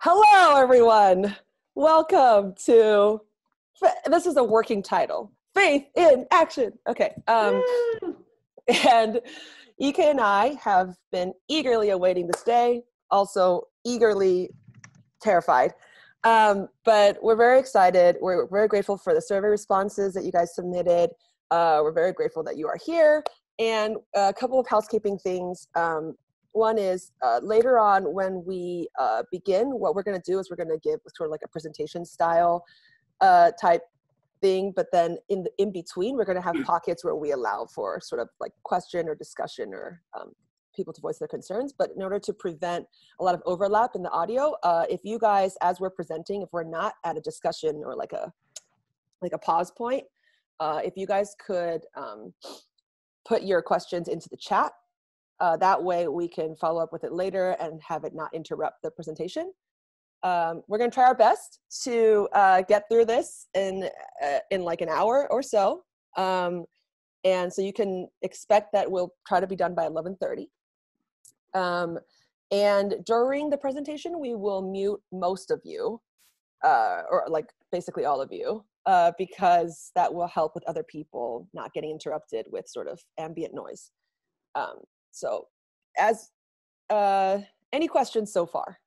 Hello, everyone. Welcome to, this is a working title, Faith in Action. Okay. And EK and I have been eagerly awaiting this day, also eagerly terrified. But we're very excited. We're very grateful for the survey responses that you guys submitted. We're very grateful that you are here. And a couple of housekeeping things. One is later on when we begin, what we're going to do is we're going to give sort of like a presentation style type thing, but then in between, we're going to have pockets where we allow for sort of like question or discussion or people to voice their concerns. But in order to prevent a lot of overlap in the audio, if you guys, as we're presenting, if we're not at a discussion or like a pause point, if you guys could put your questions into the chat, that way we can follow up with it later and have it not interrupt the presentation. We're going to try our best to get through this in like an hour or so. And so you can expect that we'll try to be done by 11:30. And during the presentation, we will mute most of you, or like basically all of you, because that will help with other people not getting interrupted with sort of ambient noise. So as any questions so far?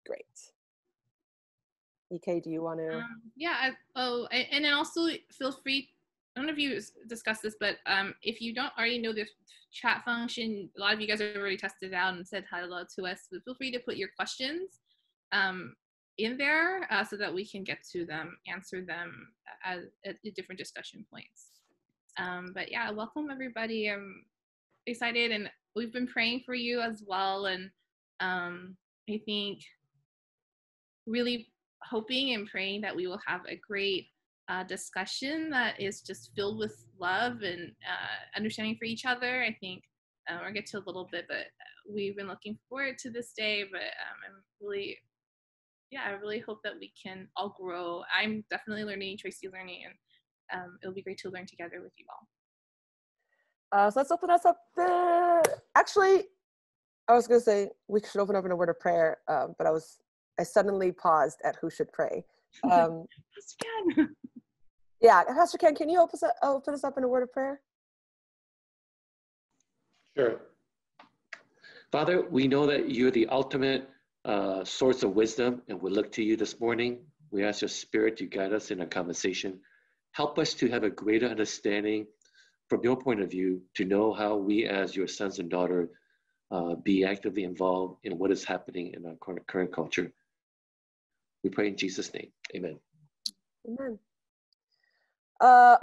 Great. EK, do you want to? Yeah. And then also feel free. I don't know if you discussed this, but if you don't already know this chat function, a lot of you guys have already tested it out and said hello to us. But feel free to put your questions in there so that we can get to them, answer them at different discussion points. But yeah, welcome everybody. I'm excited, and we've been praying for you as well. And I think really hoping and praying that we will have a great discussion that is just filled with love and understanding for each other. I think we'll get to a little bit, but we've been looking forward to this day. But I really hope that we can all grow. I'm definitely learning, Tracy's learning, and it'll be great to learn together with you all. So let's open us up. Actually, I was going to say we should open up in a word of prayer, but I suddenly paused at who should pray. Pastor Ken. Yeah, Pastor Ken, can you open us up in a word of prayer? Sure. Father, we know that you're the ultimate source of wisdom, and we look to you this morning. We ask your spirit to guide us in our conversation. Help us to have a greater understanding from your point of view, to know how we as your sons and daughters be actively involved in what is happening in our current culture. We pray in Jesus' name. Amen. Amen.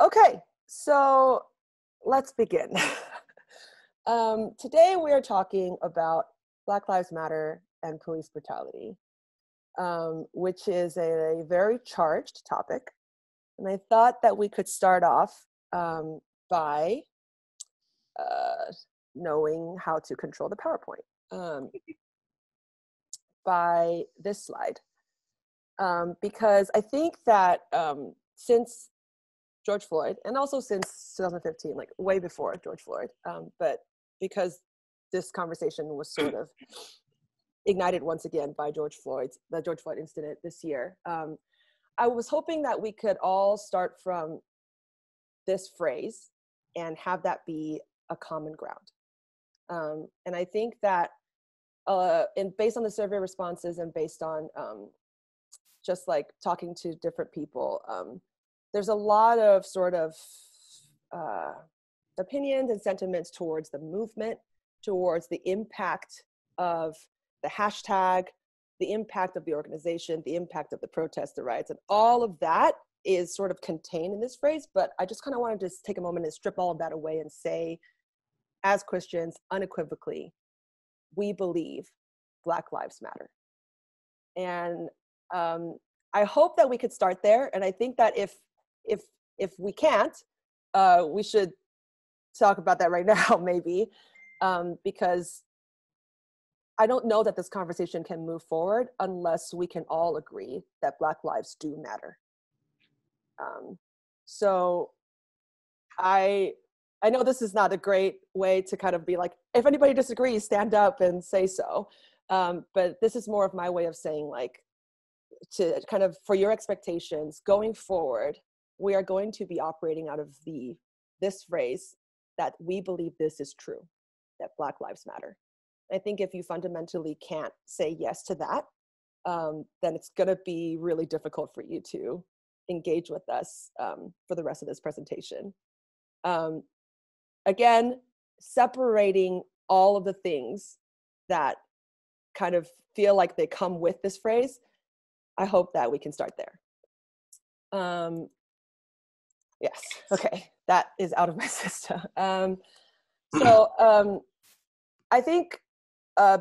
Okay, so let's begin. Today we are talking about Black Lives Matter and police brutality, which is a very charged topic. And I thought that we could start off by knowing how to control the PowerPoint by this slide. Because I think that since George Floyd, and also since 2015, like way before George Floyd, but because this conversation was sort of ignited once again by the George Floyd incident this year, I was hoping that we could all start from this phrase and have that be a common ground. And I think that based on the survey responses and based on just like talking to different people, there's a lot of sort of opinions and sentiments towards the movement, towards the impact of the hashtag, the impact of the organization, the impact of the protests, the riots, and all of that is sort of contained in this phrase. But I just kind of wanted to just take a moment and strip all of that away and say, as Christians, unequivocally, we believe Black Lives Matter. And I hope that we could start there. And I think that if we can't, we should talk about that right now, maybe, because I don't know that this conversation can move forward unless we can all agree that Black lives do matter. So I I know this is not a great way to kind of be like, if anybody disagrees, stand up and say so. But this is more of my way of saying, like, to kind of, for your expectations going forward, we are going to be operating out of this phrase that we believe this is true, that Black Lives Matter. I think if you fundamentally can't say yes to that, then it's going to be really difficult for you to engage with us for the rest of this presentation. Again, separating all of the things that kind of feel like they come with this phrase, I hope that we can start there. Yes, okay, that is out of my system. I think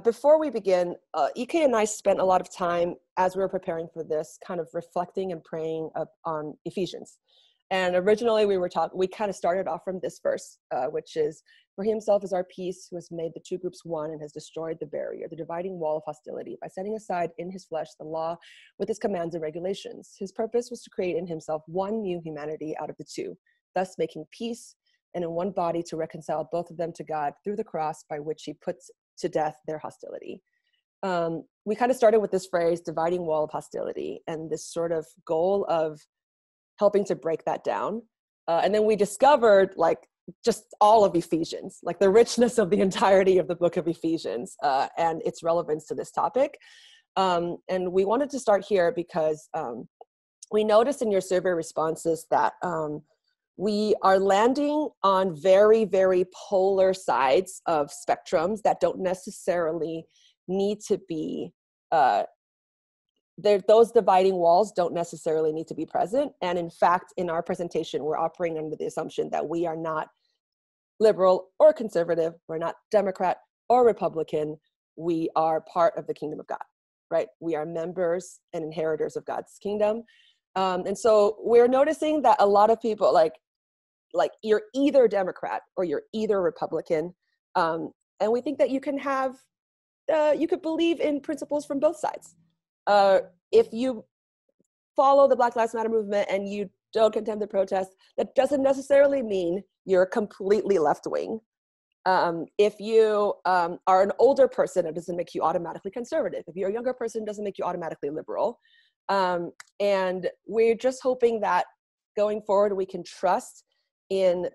before we begin, EK and I spent a lot of time as we were preparing for this kind of reflecting and praying on Ephesians. And originally we kind of started off from this verse, which is, for he himself is our peace, who has made the two groups one and has destroyed the barrier, the dividing wall of hostility, by setting aside in his flesh the law with its commands and regulations. His purpose was to create in himself one new humanity out of the two, thus making peace, and in one body to reconcile both of them to God through the cross, by which he puts to death their hostility. We kind of started with this phrase, dividing wall of hostility, and this sort of goal of helping to break that down. And then we discovered like just all of Ephesians, like the richness of the entirety of the book of Ephesians and its relevance to this topic. And we wanted to start here because we noticed in your survey responses that we are landing on very, very polar sides of spectrums that don't necessarily need to be those dividing walls don't necessarily need to be present. And in fact, in our presentation, we're operating under the assumption that we are not liberal or conservative, we're not Democrat or Republican, we are part of the kingdom of God, right? We are members and inheritors of God's kingdom. And so we're noticing that a lot of people like you're either Democrat or you're either Republican. And we think that you can have, you could believe in principles from both sides. If you follow the Black Lives Matter movement and you don't condemn the protests, that doesn't necessarily mean you're completely left-wing. If you are an older person, it doesn't make you automatically conservative. If you're a younger person, it doesn't make you automatically liberal. And we're just hoping that going forward, we can trust in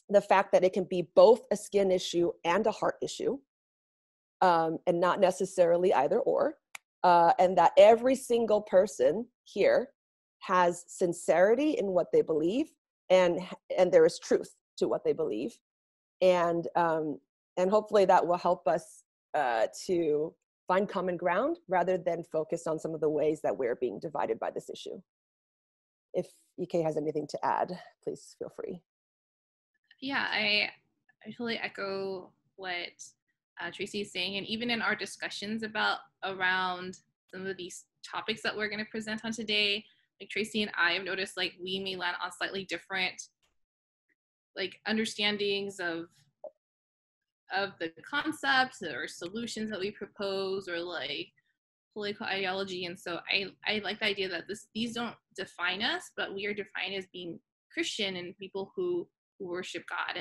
the fact that it can be both a skin issue and a heart issue, and not necessarily either or. And that every single person here has sincerity in what they believe, and there is truth to what they believe, and hopefully that will help us to find common ground rather than focus on some of the ways that we're being divided by this issue. If EK has anything to add, please feel free. Yeah, I totally echo what Tracy is saying, and even in our discussions around some of these topics that we're going to present on today, like Tracy and I have noticed, like we may land on slightly different like understandings of the concepts or solutions that we propose, or like political ideology. And so I like the idea that these don't define us, but we are defined as being Christian and people who worship God.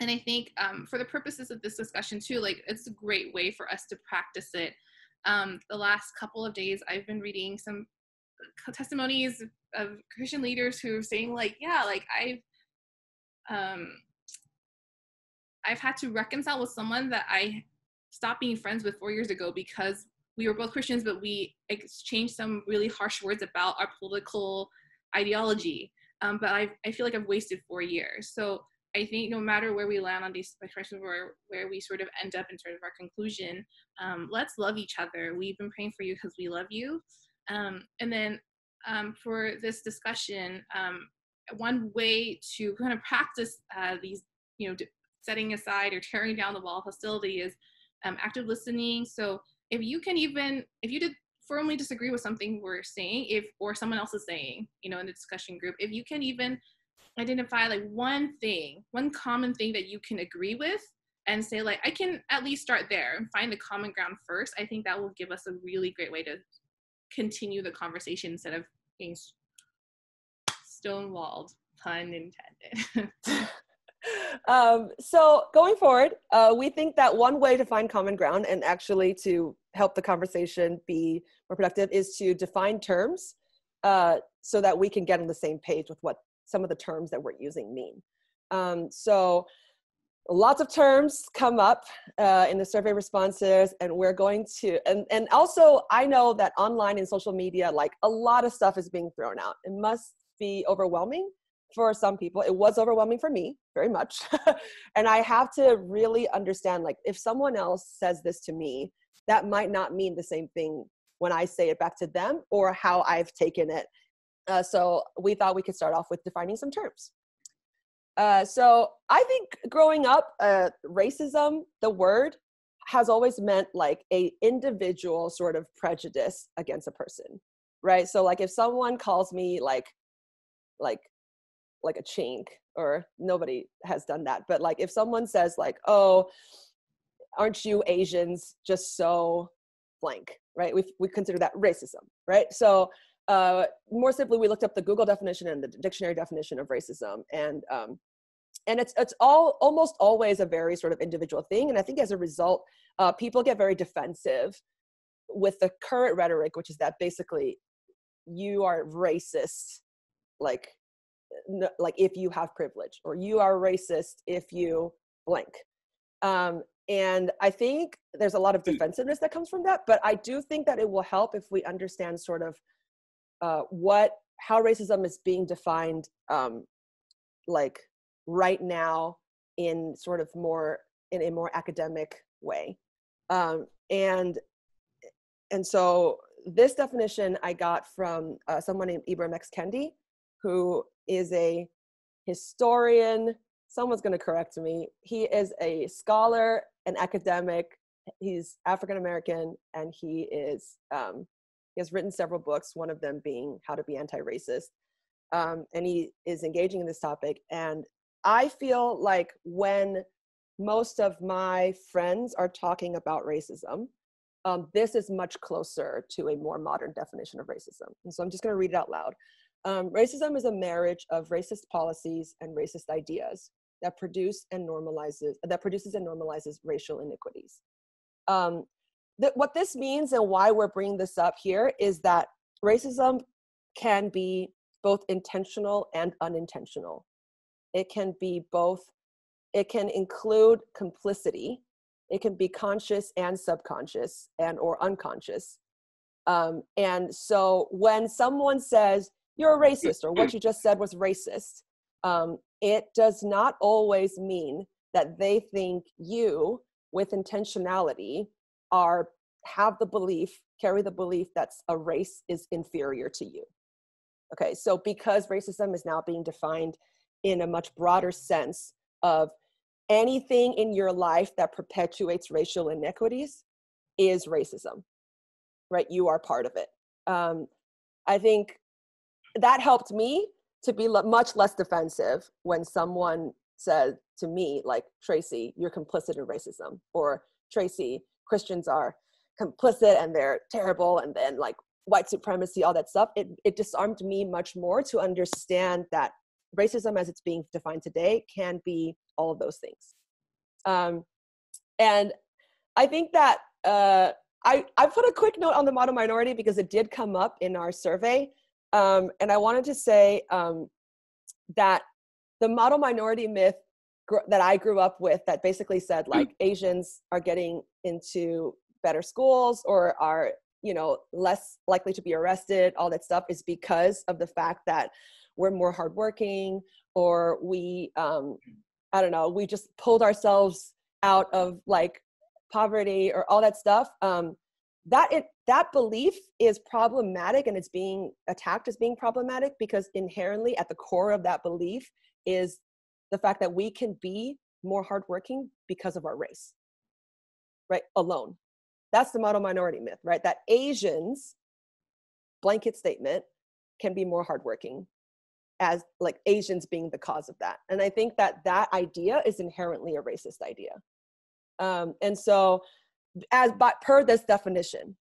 And I think for the purposes of this discussion too, like it's a great way for us to practice it. The last couple of days, I've been reading some testimonies of Christian leaders who are saying like, yeah, like I've had to reconcile with someone that I stopped being friends with 4 years ago because we were both Christians, but we exchanged some really harsh words about our political ideology. But I feel like I've wasted 4 years. So I think no matter where we land on these questions, where we sort of end up in sort of our conclusion, let's love each other. We've been praying for you because we love you. And then for this discussion, one way to kind of practice these, setting aside or tearing down the wall of hostility is active listening. So if you did firmly disagree with something we're saying, or someone else is saying, in the discussion group, if you can even identify like one common thing that you can agree with and say like, I can at least start there and find the common ground first, I think that will give us a really great way to continue the conversation instead of being stonewalled. Pun intended. So going forward, we think that one way to find common ground and actually to help the conversation be more productive is to define terms so that we can get on the same page with what some of the terms that we're using mean. So lots of terms come up in the survey responses, and we're going to, and also I know that online and social media, like a lot of stuff is being thrown out. It must be overwhelming for some people. It was overwhelming for me, very much. And I have to really understand, like, if someone else says this to me, that might not mean the same thing when I say it back to them or how I've taken it. So we thought we could start off with defining some terms. So I think growing up, racism, the word, has always meant like a individual sort of prejudice against a person, right? So like if someone calls me like a chink, or nobody has done that, but like if someone says like, oh, aren't you Asians just so blank, right? We consider that racism, right? So more simply, we looked up the Google definition and the dictionary definition of racism, and it's almost always a very sort of individual thing. And I think as a result, people get very defensive with the current rhetoric, which is that basically you are racist, like if you have privilege, or you are racist if you blank. And I think there's a lot of defensiveness that comes from that, but I do think that it will help if we understand sort of how racism is being defined, like right now in sort of in a more academic way. And so this definition I got from someone named Ibram X. Kendi, who is a historian. Someone's going to correct me. He is a scholar, an academic. He's African-American, and he has written several books, one of them being How to Be Anti-Racist. And he is engaging in this topic. And I feel like when most of my friends are talking about racism, this is much closer to a more modern definition of racism. And so I'm just going to read it out loud. Racism is a marriage of racist policies and racist ideas that produces and normalizes racial inequities. What this means and why we're bringing this up here is that racism can be both intentional and unintentional. It can be both. It can include complicity. It can be conscious and subconscious or unconscious. And so when someone says, you're a racist, or what you just said was racist, it does not always mean that they think you, with intentionality, carry the belief that a race is inferior to you. Okay, so because racism is now being defined in a much broader sense of anything in your life that perpetuates racial inequities is racism, right? You are part of it. I think that helped me to be much less defensive when someone said to me, like, Tracy, you're complicit in racism, or Tracy, Christians are complicit and they're terrible, and then like white supremacy, all that stuff. It disarmed me much more to understand that racism as it's being defined today can be all of those things. And I think that I put a quick note on the model minority because it did come up in our survey. And I wanted to say that the model minority myth that I grew up with, that basically said like Asians are getting into better schools or are, less likely to be arrested, all that stuff, is because of the fact that we're more hardworking, or we, we just pulled ourselves out of like poverty or all that stuff. That belief is problematic, and it's being attacked as being problematic because inherently at the core of that belief is the fact that we can be more hardworking because of our race, right? Alone. That's the model minority myth, right? That Asians, blanket statement, can be more hardworking, as like Asians being the cause of that. And I think that idea is inherently a racist idea. And so per this definition,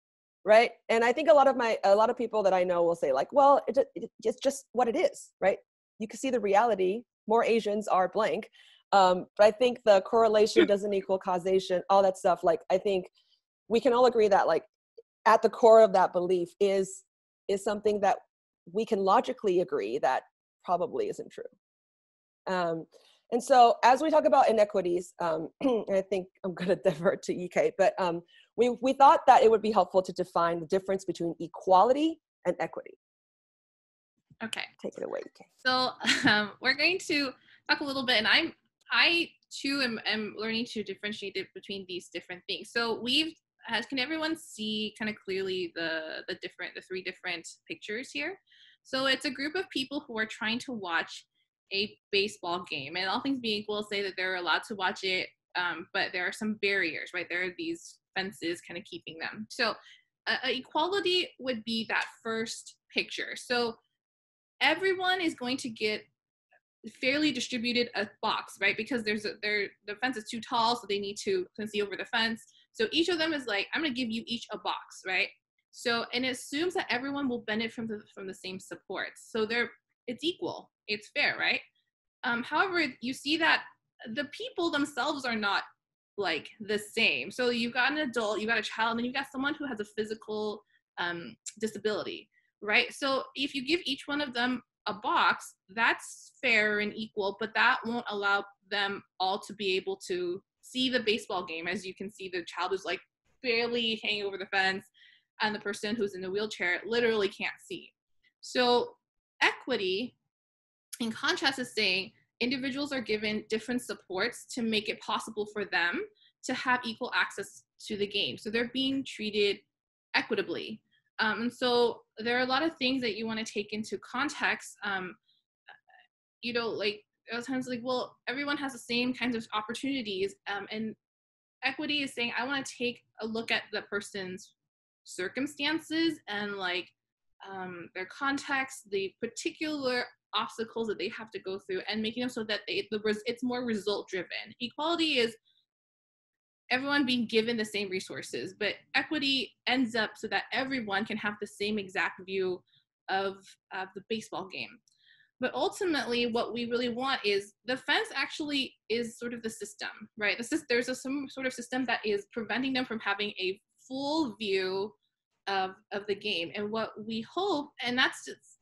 right? And I think a lot of people that I know will say like, well, it's just what it is, right? you can see the reality. More Asians are blank. But I think the correlation doesn't equal causation, all that stuff. Like, I think we can all agree that like at the core of that belief is something that we can logically agree that probably isn't true. And so as we talk about inequities, I think I'm going to divert to EK, but we thought that it would be helpful to define the difference between equality and equity. Okay. Take it away, EK. So we're going to talk a little bit, and I too am learning to differentiate between these different things. So can everyone see kind of clearly the three different pictures here? So it's a group of people who are trying to watch a baseball game, and all things being equal, say that they're allowed to watch it, but there are some barriers, right? There are these fences kind of keeping them. So equality would be that first picture. So everyone is going to get fairly distributed a box, right? Because the fence is too tall, so they need to see over the fence. So each of them is like, I'm going to give you each a box, right? So, and it assumes that everyone will benefit from the same supports. So it's equal, it's fair, right? However, you see that the people themselves are not like the same. So you've got an adult, you've got a child, and then you've got someone who has a physical disability, right? So if you give each one of them a box, that's fair and equal, but that won't allow them all to be able to see the baseball game. As you can see, the child is like barely hanging over the fence, and the person who's in the wheelchair literally can't see. So equity, in contrast, is saying individuals are given different supports to make it possible for them to have equal access to the game. So they're being treated equitably. And so there are a lot of things that you want to take into context. Like sometimes like, well, everyone has the same kinds of opportunities. And equity is saying, I want to take a look at the person's circumstances and like their context, the particular obstacles that they have to go through, and making them so that it's more result driven. Equality is everyone being given the same resources, but equity ends up so that everyone can have the same exact view of the baseball game. But ultimately, what we really want is the fence actually is sort of the system, right? There's some sort of system that is preventing them from having a full view of the game. And what we hope, and that's just,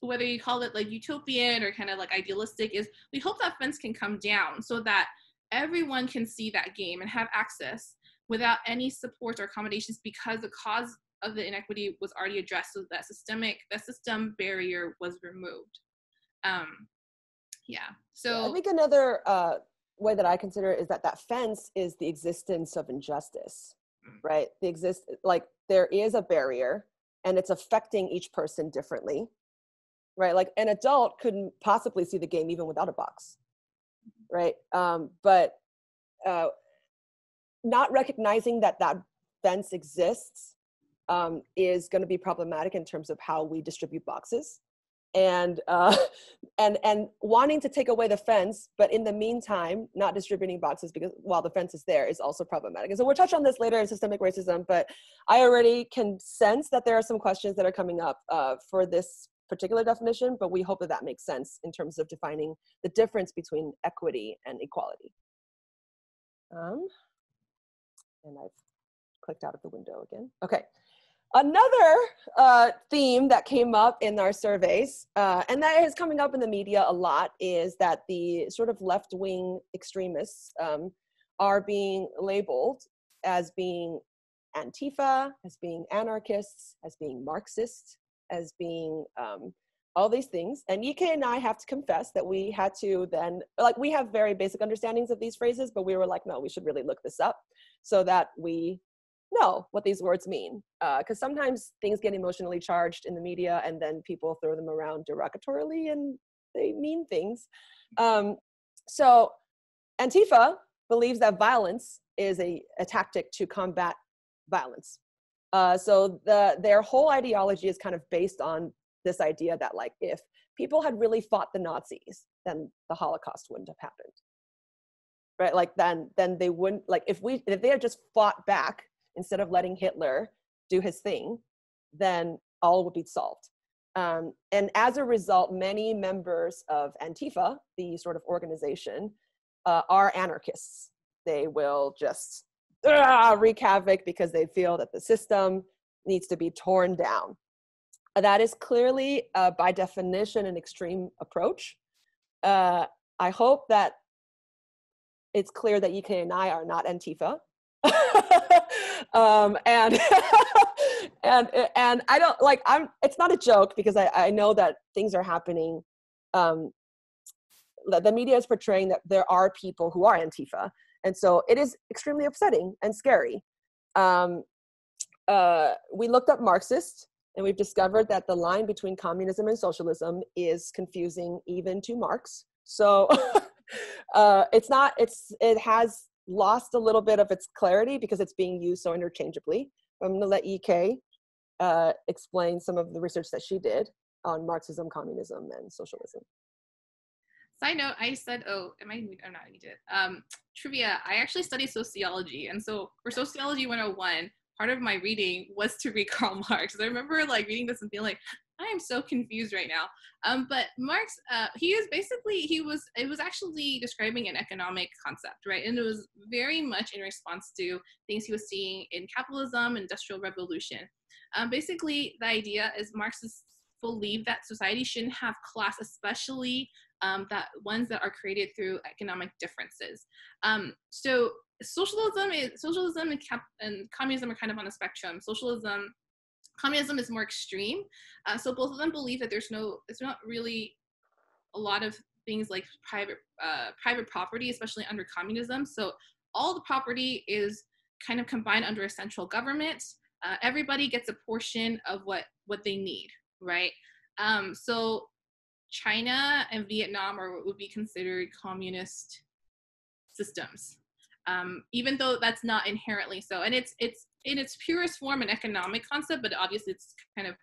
whether you call it like utopian or kind of like idealistic, is we hope that fence can come down so that everyone can see that game and have access without any support or accommodations, because the cause of the inequity was already addressed, so that system barrier was removed. So I think another way that I consider it is that fence is the existence of injustice, right? There is a barrier, and it's affecting each person differently, right? Like an adult couldn't possibly see the game even without a box, right? But not recognizing that fence exists is going to be problematic in terms of how we distribute boxes, and wanting to take away the fence, but in the meantime not distributing boxes because while the fence is there is also problematic. And so we'll touch on this later in systemic racism, but I already can sense that there are some questions that are coming up for this particular definition, but we hope that makes sense in terms of defining the difference between equity and equality. And I've clicked out of the window again. Okay. Another theme that came up in our surveys, and that is coming up in the media a lot, is that the sort of left-wing extremists are being labeled as being Antifa, as being anarchists, as being Marxists, as being all these things. And EK and I have to confess that we had to then, like, we have very basic understandings of these phrases, but we were like, no, we should really look this up so that we know what these words mean, because sometimes things get emotionally charged in the media and then people throw them around derogatorily and they mean things. So Antifa believes that violence is a tactic to combat violence. So their whole ideology is kind of based on this idea that, like, if people had really fought the Nazis, then the Holocaust wouldn't have happened, right? Like then they wouldn't, like, if they had just fought back instead of letting Hitler do his thing, then all would be solved. And as a result, many members of Antifa, the sort of organization, are anarchists. They will just wreak havoc because they feel that the system needs to be torn down. That is clearly, by definition, an extreme approach. I hope that it's clear that EK and I are not Antifa. And and I don't like, it's not a joke, because I know that things are happening. The media is portraying that there are people who are Antifa. And so it is extremely upsetting and scary. We looked up Marxist, and we've discovered that the line between communism and socialism is confusing even to Marx. So it has lost a little bit of its clarity because it's being used so interchangeably. I'm going to let EK explain some of the research that she did on Marxism, communism, and socialism. Side note, I said, I'm not muted. Trivia, I actually studied sociology. And so for Sociology 101, part of my reading was to read Karl Marx. I remember like reading this and feeling like, I am so confused right now. But Marx, it was actually describing an economic concept, right? And it was very much in response to things he was seeing in capitalism, industrial revolution. Basically, the idea is Marxists believe that society shouldn't have class, especially that ones that are created through economic differences. So socialism and communism are kind of on a spectrum. Communism is more extreme. So both of them believe that there's not really a lot of things like private property, especially under communism. So all the property is kind of combined under a central government. Everybody gets a portion of what they need, right? So China and Vietnam would be considered communist systems, even though that's not inherently so. And it's in its purest form an economic concept, but obviously it's kind of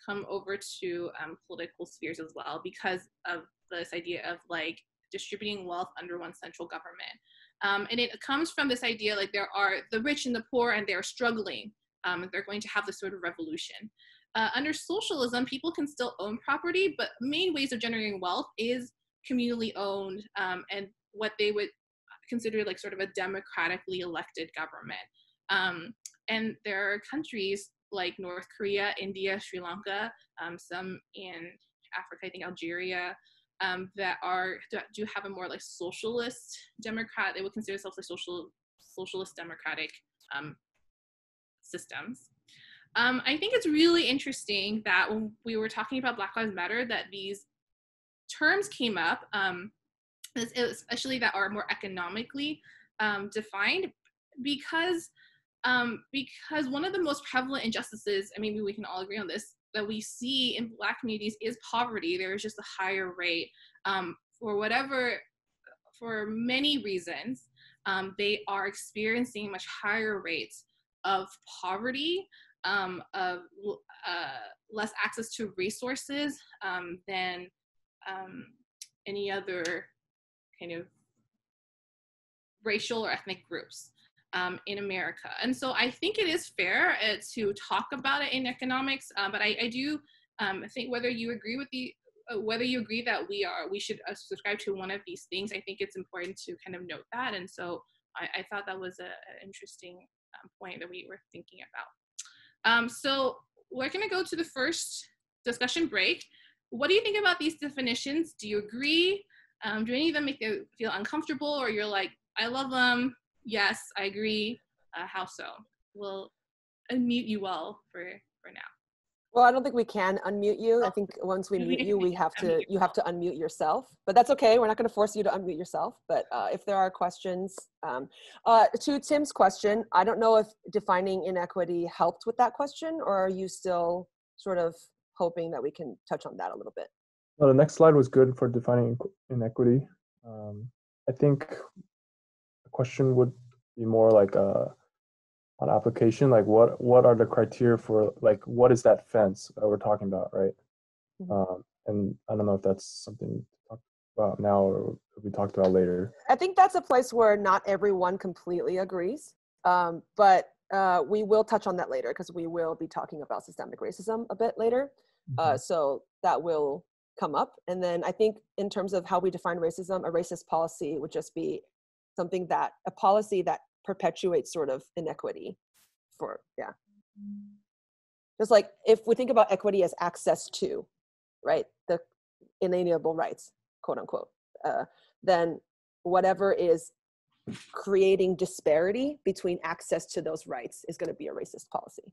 come over to political spheres as well because of this idea of like distributing wealth under one central government. And it comes from this idea like there are the rich and the poor and they're struggling. They're going to have this sort of revolution. Under socialism, people can still own property, but main ways of generating wealth is communally owned and what they would consider like sort of a democratically elected government. And there are countries like North Korea, India, Sri Lanka, some in Africa, I think Algeria, that do have a more like socialist democrat. They would consider themselves like socialist democratic systems. I think it's really interesting that when we were talking about Black Lives Matter, that these terms came up, especially that are more economically defined, because one of the most prevalent injustices, and maybe we can all agree on this, that we see in Black communities is poverty. There is just a higher rate for many reasons. They are experiencing much higher rates of poverty, of less access to resources than any other kind of racial or ethnic groups in America. And so I think it is fair to talk about it in economics, but I do think whether you agree that we should subscribe to one of these things, I think it's important to kind of note that. And so I thought that was an interesting point that we were thinking about. So we're going to go to the first discussion break. What do you think about these definitions? Do you agree? Do any of them make you feel uncomfortable, or you're like, I love them? Yes, I agree. How so? We'll unmute you all for now. Well, I don't think we can unmute you. I think once we mute you, you have to unmute yourself. But that's okay. We're not going to force you to unmute yourself. But if there are questions, to Tim's question, I don't know if defining inequity helped with that question, or are you still sort of hoping that we can touch on that a little bit? Well, the next slide was good for defining inequity. I think the question would be more like on application, like what are the criteria for, like, what is that fence that we're talking about, right? Mm-hmm. And I don't know if that's something to talk about now or we talked about later. I think that's a place where not everyone completely agrees, but we will touch on that later because we will be talking about systemic racism a bit later. So that will come up. And then I think in terms of how we define racism, a racist policy would just be something that, a policy that perpetuates sort of inequity for, yeah. Just like if we think about equity as access to, right, the inalienable rights, quote unquote, then whatever is creating disparity between access to those rights is going to be a racist policy.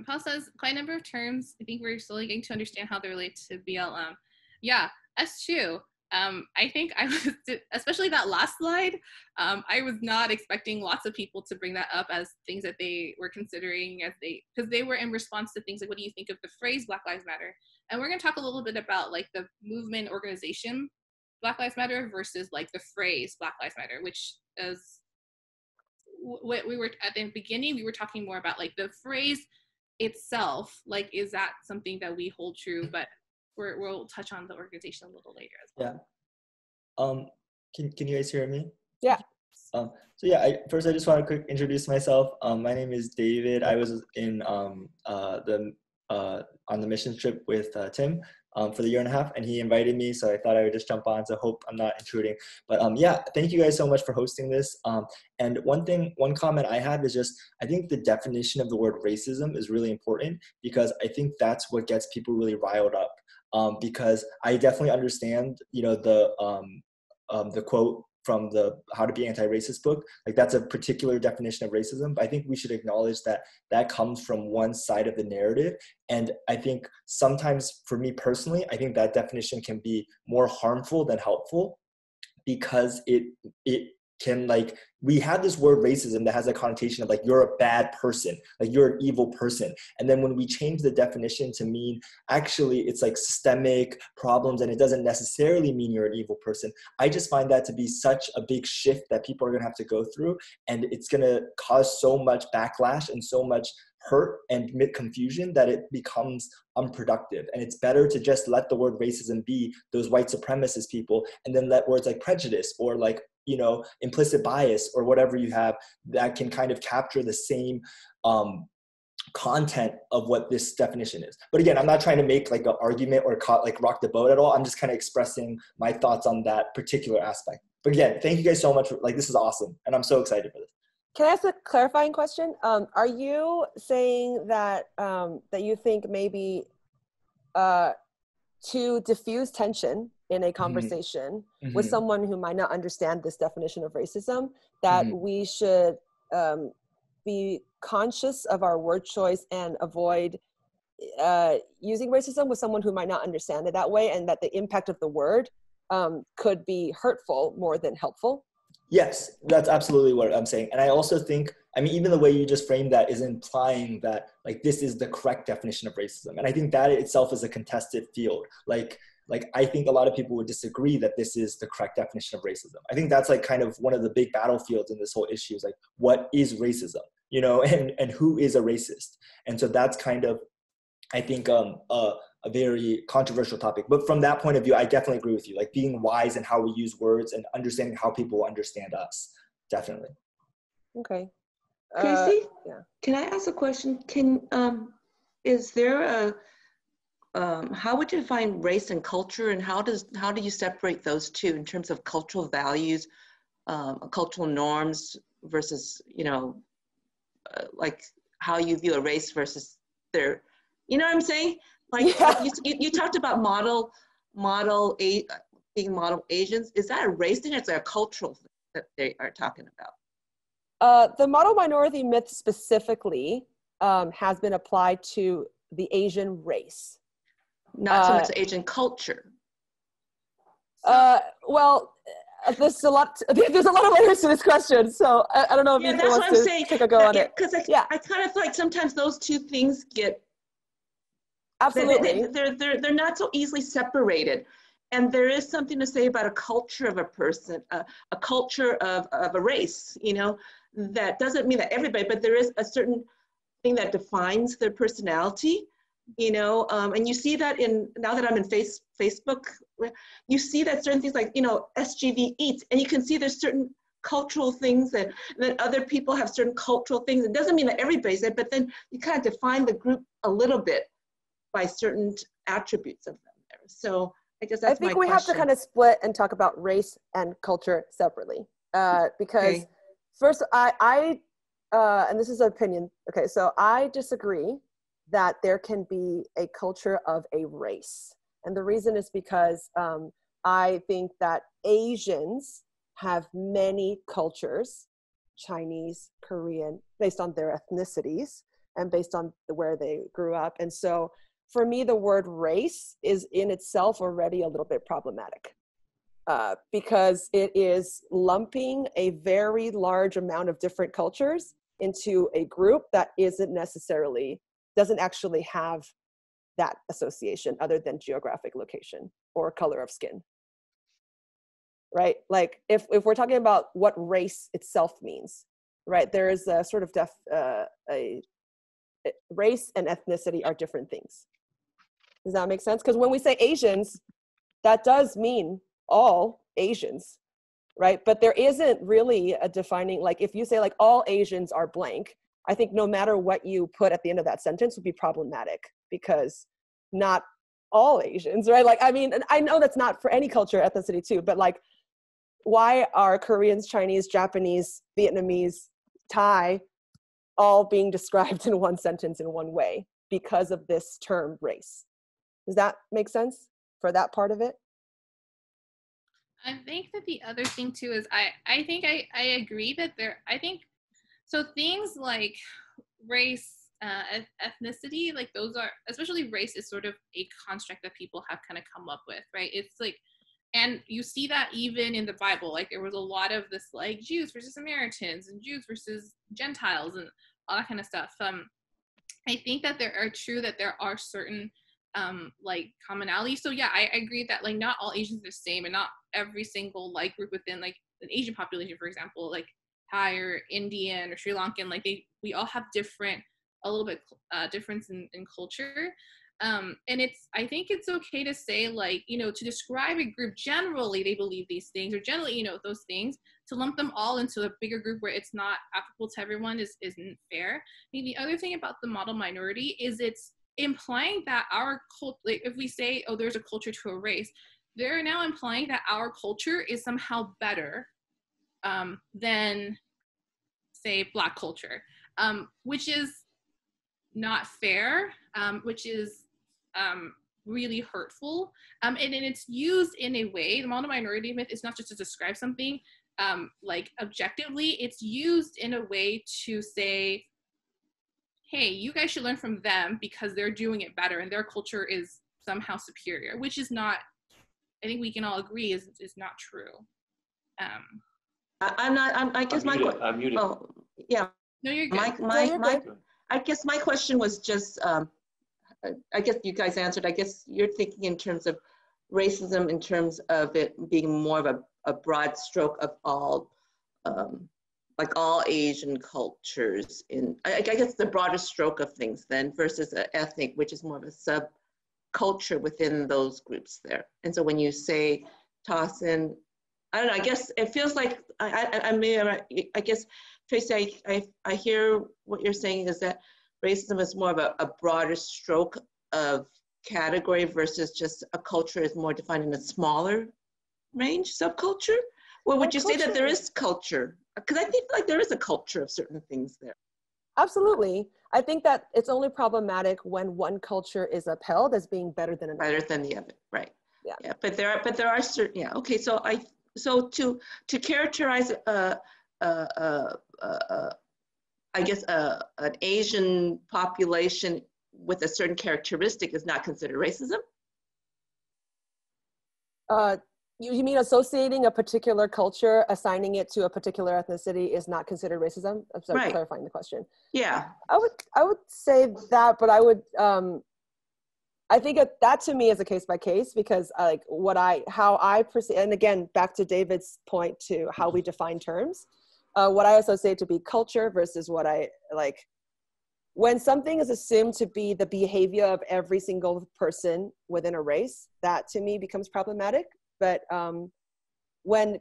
Paul says, quite a number of terms, I think we're slowly getting to understand how they relate to BLM. Yeah, that's true. I think I was, especially that last slide, I was not expecting lots of people to bring that up as things that they were considering as because they were in response to things like, what do you think of the phrase Black Lives Matter? And we're gonna talk a little bit about like the movement organization Black Lives Matter versus like the phrase Black Lives Matter, which is what we were at the beginning, we were talking more about like the phrase itself, like, is that something that we hold true? But we'll touch on the organization a little later as well. Yeah. Can you guys hear me? Yeah. So yeah, first I just want to quick introduce myself. My name is David. I was in on the mission trip with Tim for the 1.5 years, and he invited me, so I thought I would just jump on. So hope I'm not intruding. But yeah, thank you guys so much for hosting this. And one comment I have is just, I think the definition of the word racism is really important, because I think that's what gets people really riled up. Because I definitely understand, you know, the quote from the How to Be Anti-Racist book, like that's a particular definition of racism, but I think we should acknowledge that that comes from one side of the narrative. And I think sometimes, for me personally, I think that definition can be more harmful than helpful, because it can, like, we have this word racism that has a connotation of like, you're a bad person, like you're an evil person. And then when we change the definition to mean, actually it's like systemic problems, and it doesn't necessarily mean you're an evil person, I just find that to be such a big shift that people are gonna have to go through. And it's gonna cause so much backlash and so much hurt and confusion that it becomes unproductive. And it's better to just let the word racism be those white supremacist people, and then let words like prejudice or like, you know, implicit bias or whatever you have that can kind of capture the same content of what this definition is. But again, I'm not trying to make like an argument or like rock the boat at all. I'm just kind of expressing my thoughts on that particular aspect. But again, thank you guys so much. Like, this is awesome, and I'm so excited for this. Can I ask a clarifying question? Are you saying that that you think maybe to diffuse tension in a conversation with someone who might not understand this definition of racism, that we should be conscious of our word choice and avoid using racism with someone who might not understand it that way, and that the impact of the word could be hurtful more than helpful? Yes, that's absolutely what I'm saying. And I also think, I mean, even the way you just framed that is implying that like this is the correct definition of racism. And I think that itself is a contested field. Like I think a lot of people would disagree that this is the correct definition of racism. I think that's like kind of one of the big battlefields in this whole issue, is like, what is racism, you know, and who is a racist? And so that's kind of, I think, a very controversial topic. But from that point of view, I definitely agree with you, like being wise in how we use words and understanding how people understand us. Definitely. Okay. Tracy, yeah. Can I ask a question? Is there a, how would you define race and culture, and how do you separate those two in terms of cultural values, cultural norms versus, you know, like how you view a race versus their, you know what I'm saying? Like, yeah. you talked about being model Asians. Is that a race thing, or is that a cultural thing that they are talking about? The model minority myth specifically has been applied to the Asian race. Not so much the Asian culture. Well, there's a lot of layers to this question, so I don't know if you want to take a go on it. Because I kind of feel like sometimes those two things get, absolutely, they're not so easily separated. And there is something to say about a culture of a person, a culture of a race, you know, that doesn't mean that everybody, but there is a certain thing that defines their personality, you know, and you see that now that I'm in Facebook, you see that certain things like, you know, SGV eats, and you can see there's certain cultural things that other people have certain cultural things. It doesn't mean that everybody's there, but then you kind of define the group a little bit. by certain attributes of them there. So I guess that's I think my we question. have to kind of split and talk about race and culture separately, because first, and this is an opinion. Okay, so I disagree that there can be a culture of a race, and the reason is because I think that Asians have many cultures, Chinese, Korean, based on their ethnicities and based on where they grew up, and so. For me, the word race is in itself already a little bit problematic because it is lumping a very large amount of different cultures into a group that doesn't actually have that association other than geographic location or color of skin. Right? Like if we're talking about what race itself means, right? There is a sort of race and ethnicity are different things. Does that make sense? Because when we say Asians, that does mean all Asians, right? But there isn't really a defining, like if you say like all Asians are blank, I think no matter what you put at the end of that sentence would be problematic because not all Asians, right? Like, I mean, and I know that's not for any culture, ethnicity too, but like, why are Koreans, Chinese, Japanese, Vietnamese, Thai all being described in one sentence in one way because of this term race? Does that make sense for that part of it? I think that the other thing too is I think I agree that so things like race, ethnicity, like those are, especially race is sort of a construct that people have kind of come up with, right? It's like, and you see that even in the Bible, like there was a lot of this like Jews versus Samaritans and Jews versus Gentiles and all that kind of stuff. I think that there are certain like commonalities. So yeah, I agree that like not all Asians are the same, and not every single like group within like an Asian population, for example, like Thai or Indian or Sri Lankan, like we all have a little bit difference in culture. And I think it's okay to say like, you know, to describe a group generally they believe these things, or generally, you know, those things, to lump them all into a bigger group where it's not applicable to everyone isn't fair. I mean, the other thing about the model minority is it's implying that our culture, like if we say, oh, there's a culture to a race, they're now implying that our culture is somehow better than, say, Black culture, which is not fair, which is really hurtful. And it's used in a way, the model minority myth is not just to describe something like objectively, it's used in a way to say, hey, you guys should learn from them because they're doing it better and their culture is somehow superior, which is not, I think we can all agree is not true. I guess I'm muted. Oh, yeah. No, you're good. I guess my question was just, I guess you guys answered. I guess you're thinking in terms of racism, in terms of it being more of a broad stroke of all, like all Asian cultures I guess the broader stroke of things then versus ethnic, which is more of a subculture within those groups there. And so when you say toss in, I don't know, I guess it feels like, I guess, Tracy, I hear what you're saying is that racism is more of a broader stroke of category versus just a culture is more defined in a smaller range subculture? Or would you say that there is culture? Because I think like there is a culture of certain things there. Absolutely. I think that it's only problematic when one culture is upheld as being better than another. Better than the other, right? Yeah. Yeah, but there are certain, yeah. Okay, so to characterize I guess an Asian population with a certain characteristic is not considered racism? You mean associating a particular culture, assigning it to a particular ethnicity is not considered racism? I'm sorry, right. Clarifying the question. Yeah. I would say that, but I would, I think that to me is a case by case, because like how I perceive, and again, back to David's point to how we define terms, what I associate to be culture versus what I like. When something is assumed to be the behavior of every single person within a race, that to me becomes problematic. But when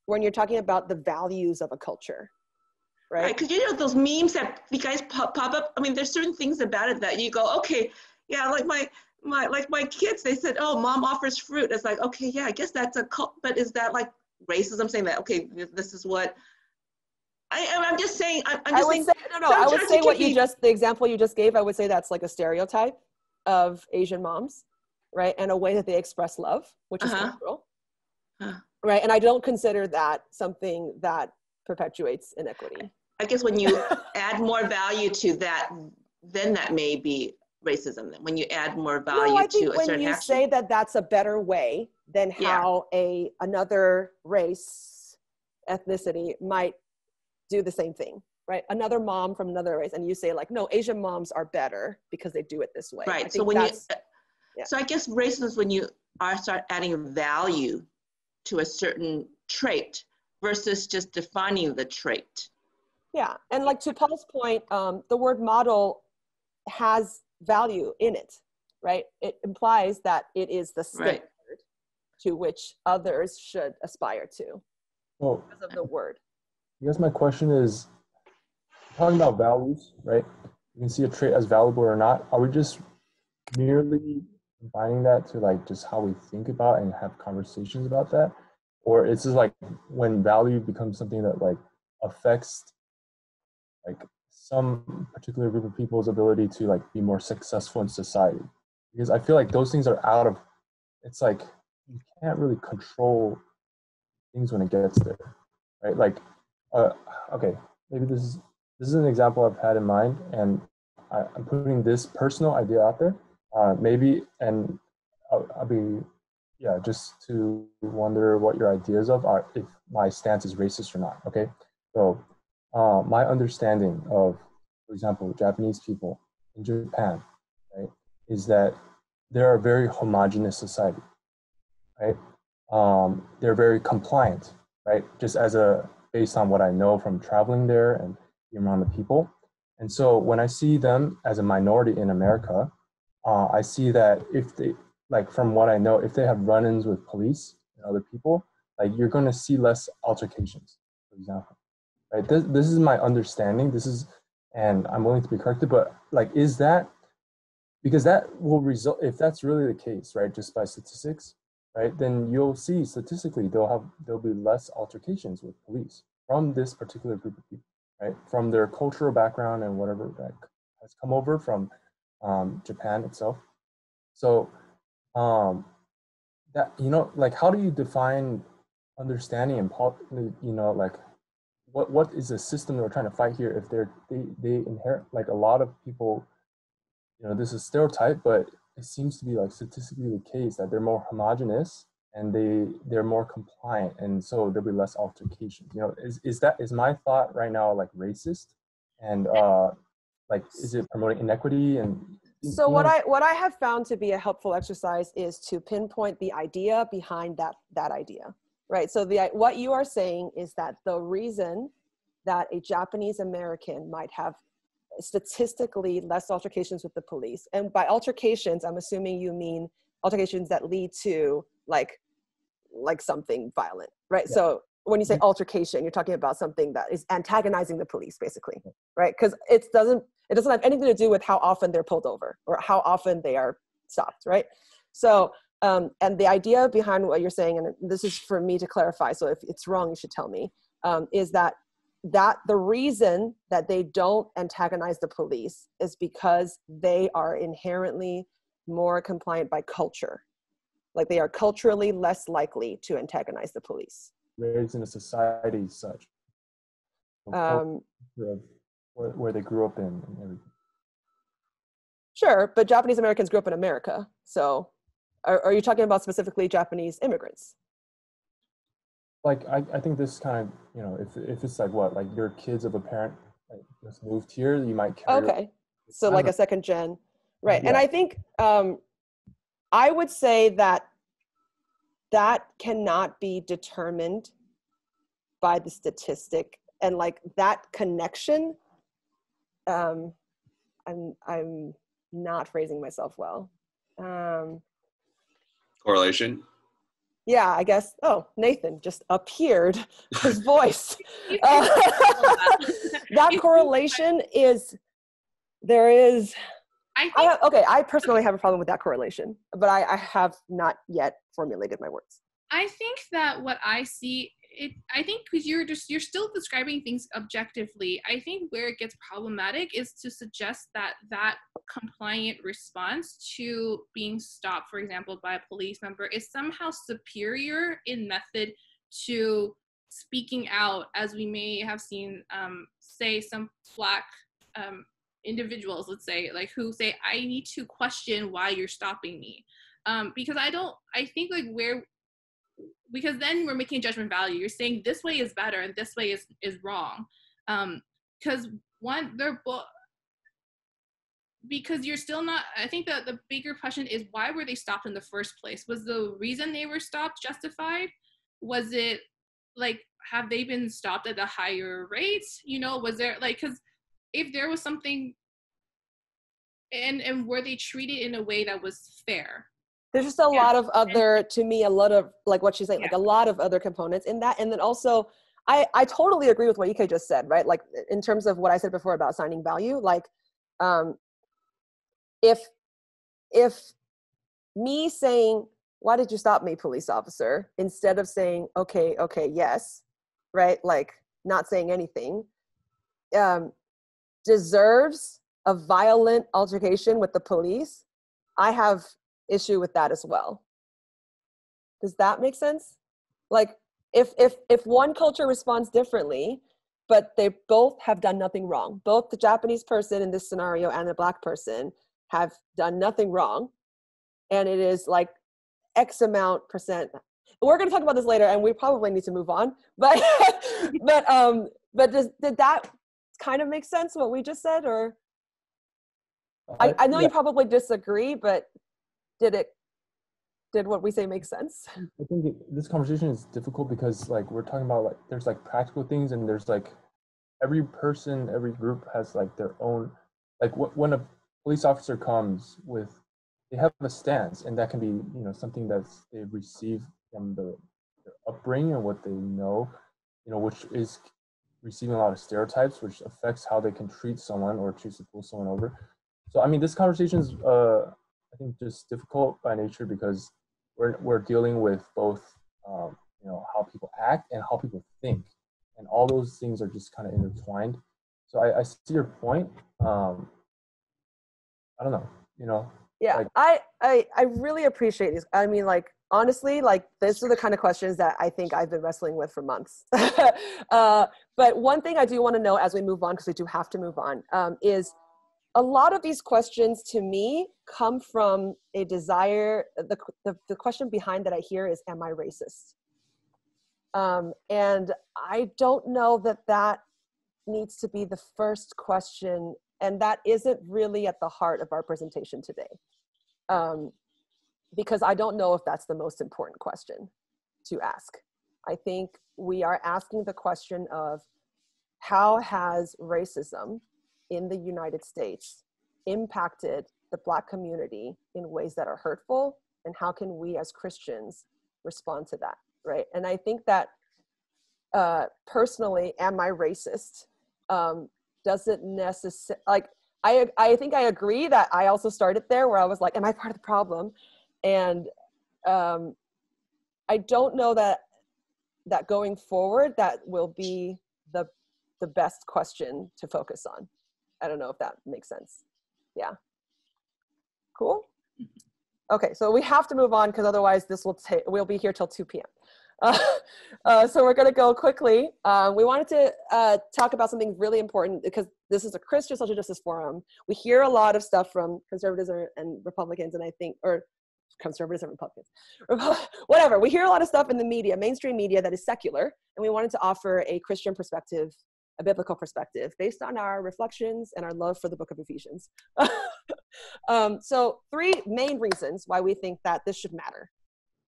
you're talking about the values of a culture, right? Because you know those memes that you guys pop up. I mean, there's certain things about it that you go, okay, Yeah, like my kids, they said, "Oh, mom offers fruit." It's like, okay, yeah, I guess that's a cult, but is that like racism? Saying that, okay, this is what I'm just saying. I'm just saying. I would say the example you just gave, I would say that's like a stereotype of Asian moms, right? And a way that they express love, which is cultural, right? And I don't consider that something that perpetuates inequity. I guess when you add more value to that, then that may be racism. Then when you add more value I think to a certain when you action. say that that's a better way than how another race, ethnicity might do the same thing, right? Another mom from another race, and you say like, no, Asian moms are better because they do it this way. Right. So when so I guess racism is when you start adding value to a certain trait versus just defining the trait. Yeah, and like to Paul's point, the word model has value in it, right? It implies that it is the standard to which others should aspire to because of the word. I guess my question is, talking about values, right? You can see a trait as valuable or not. Are we just merely combining that to like just how we think about and have conversations about that? Or it's just like when value becomes something that like affects like some particular group of people's ability to like be more successful in society? Because I feel like those things are it's like you can't really control things when it gets there, right? Like, okay, maybe this is an example I've had in mind, and I'm putting this personal idea out there, maybe, and I'll be, just to wonder what your ideas are, if my stance is racist or not, okay? So my understanding of, for example, Japanese people in Japan, right, is that they're a very homogenous society, right? They're very compliant, right? Just based on what I know from traveling there and being around the people. And so when I see them as a minority in America, I see that if they, like from what I know, if they have run-ins with police and other people, like you're going to see less altercations, for example, right? This is my understanding. And I'm willing to be corrected, but like, is that, because that will result, if that's really the case, right, just by statistics, right, then you'll see statistically there'll be less altercations with police from this particular group of people, right, from their cultural background and whatever that has come over from Japan itself. So that, like, how do you define understanding and like what is the system that we're trying to fight here if they inherit, like a lot of people, this is stereotype, but it seems to be like statistically the case that they're more homogenous and they're more compliant, and so there'll be less altercations. Is my thought right now like racist, and like is it promoting inequity? And so what I have found to be a helpful exercise is to pinpoint the idea behind that idea, right? So what you are saying is that the reason that a Japanese American might have statistically less altercations with the police, and by altercations I'm assuming you mean altercations that lead to like something violent, right? Yeah. So when you say altercation, you're talking about something that is antagonizing the police, basically, right? Because it doesn't have anything to do with how often they're pulled over or how often they are stopped, right? So and the idea behind what you're saying, and this is for me to clarify, so if it's wrong you should tell me, is that the reason that they don't antagonize the police is because they are inherently more compliant by culture. Like they are culturally less likely to antagonize the police. Raised in a society such, where they grew up in and everything. Sure, but Japanese Americans grew up in America. So are you talking about specifically Japanese immigrants? Like, I think this kind of, if it's like what, like your kids of a parent like just moved here, you might carry. Okay, so like a second gen, right? Yeah. And I think I would say that cannot be determined by the statistic, and like that connection. I'm not phrasing myself well. Correlation. Yeah, I guess. Oh, Nathan just appeared. His voice. That correlation is, there is. I personally have a problem with that correlation, but I have not yet formulated my words. I think that what I see, I think because you're still describing things objectively. I think where it gets problematic is to suggest that compliant response to being stopped, for example, by a police member is somehow superior in method to speaking out, as we may have seen, say some Black individuals, let's say, like, who say, I need to question why you're stopping me. Because I think like because then we're making a judgment value. You're saying this way is better and this way is wrong. Because because you're still not, I think that the bigger question is, why were they stopped in the first place? Was the reason they were stopped justified? Was it like, have they been stopped at a higher rate? You know, was there like, because if there was something, and were they treated in a way that was fair? There's just a lot of other, to me, a lot of, like what she's saying, like a lot of other components in that. And then also, I totally agree with what EK just said, right? Like in terms of what I said before about assigning value, like if me saying, why did you stop me, police officer, instead of saying, okay, yes, right? Like not saying anything, deserves a violent altercation with the police, I have issue with that as well. Does that make sense? Like if one culture responds differently, but they both have done nothing wrong, both the Japanese person in this scenario and the Black person have done nothing wrong, and it is like X amount %. We're going to talk about this later, and we probably need to move on. But did that kind of make sense what we just said? Or I know you probably disagree, but did what we say make sense? I think this conversation is difficult because like we're talking about like there's like practical things, and there's like every person, every group has like their own, like when a police officer comes with, they have a stance, and that can be, you know, something that's they've received from their upbringing and what they know, you know, which is receiving a lot of stereotypes, which affects how they can treat someone or choose to pull someone over. So I mean, this conversation is I think just difficult by nature because we're dealing with both you know, how people act and how people think, and all those things are just kind of intertwined. So I see your point. I don't know, you know. Yeah, like, I really appreciate these. I mean, like, honestly, like, these are the kind of questions that I think I've been wrestling with for months. But one thing I do want to know as we move on, because we do have to move on, is a lot of these questions to me come from a desire, the question behind that I hear is, am I racist? And I don't know that needs to be the first question, and that isn't really at the heart of our presentation today. Because I don't know if that's the most important question to ask. I think we are asking the question of, how has racism in the United States impacted the Black community in ways that are hurtful, and how can we as Christians respond to that, right? And I think that personally, am I racist? Doesn't necessarily, like, I think I agree that I also started there where I was like, am I part of the problem? And I don't know that going forward, that will be the best question to focus on. I don't know if that makes sense. Yeah. Cool. Okay, so we have to move on because otherwise we'll be here till 2 p.m. So we're gonna go quickly. We wanted to talk about something really important because this is a Christian social justice forum. We hear a lot of stuff from conservatives and Republicans, and I think, or conservatives and Republicans, whatever. We hear a lot of stuff in the media, mainstream media, that is secular, and we wanted to offer a Christian perspective, a biblical perspective, based on our reflections and our love for the book of Ephesians. So 3 main reasons why we think that this should matter,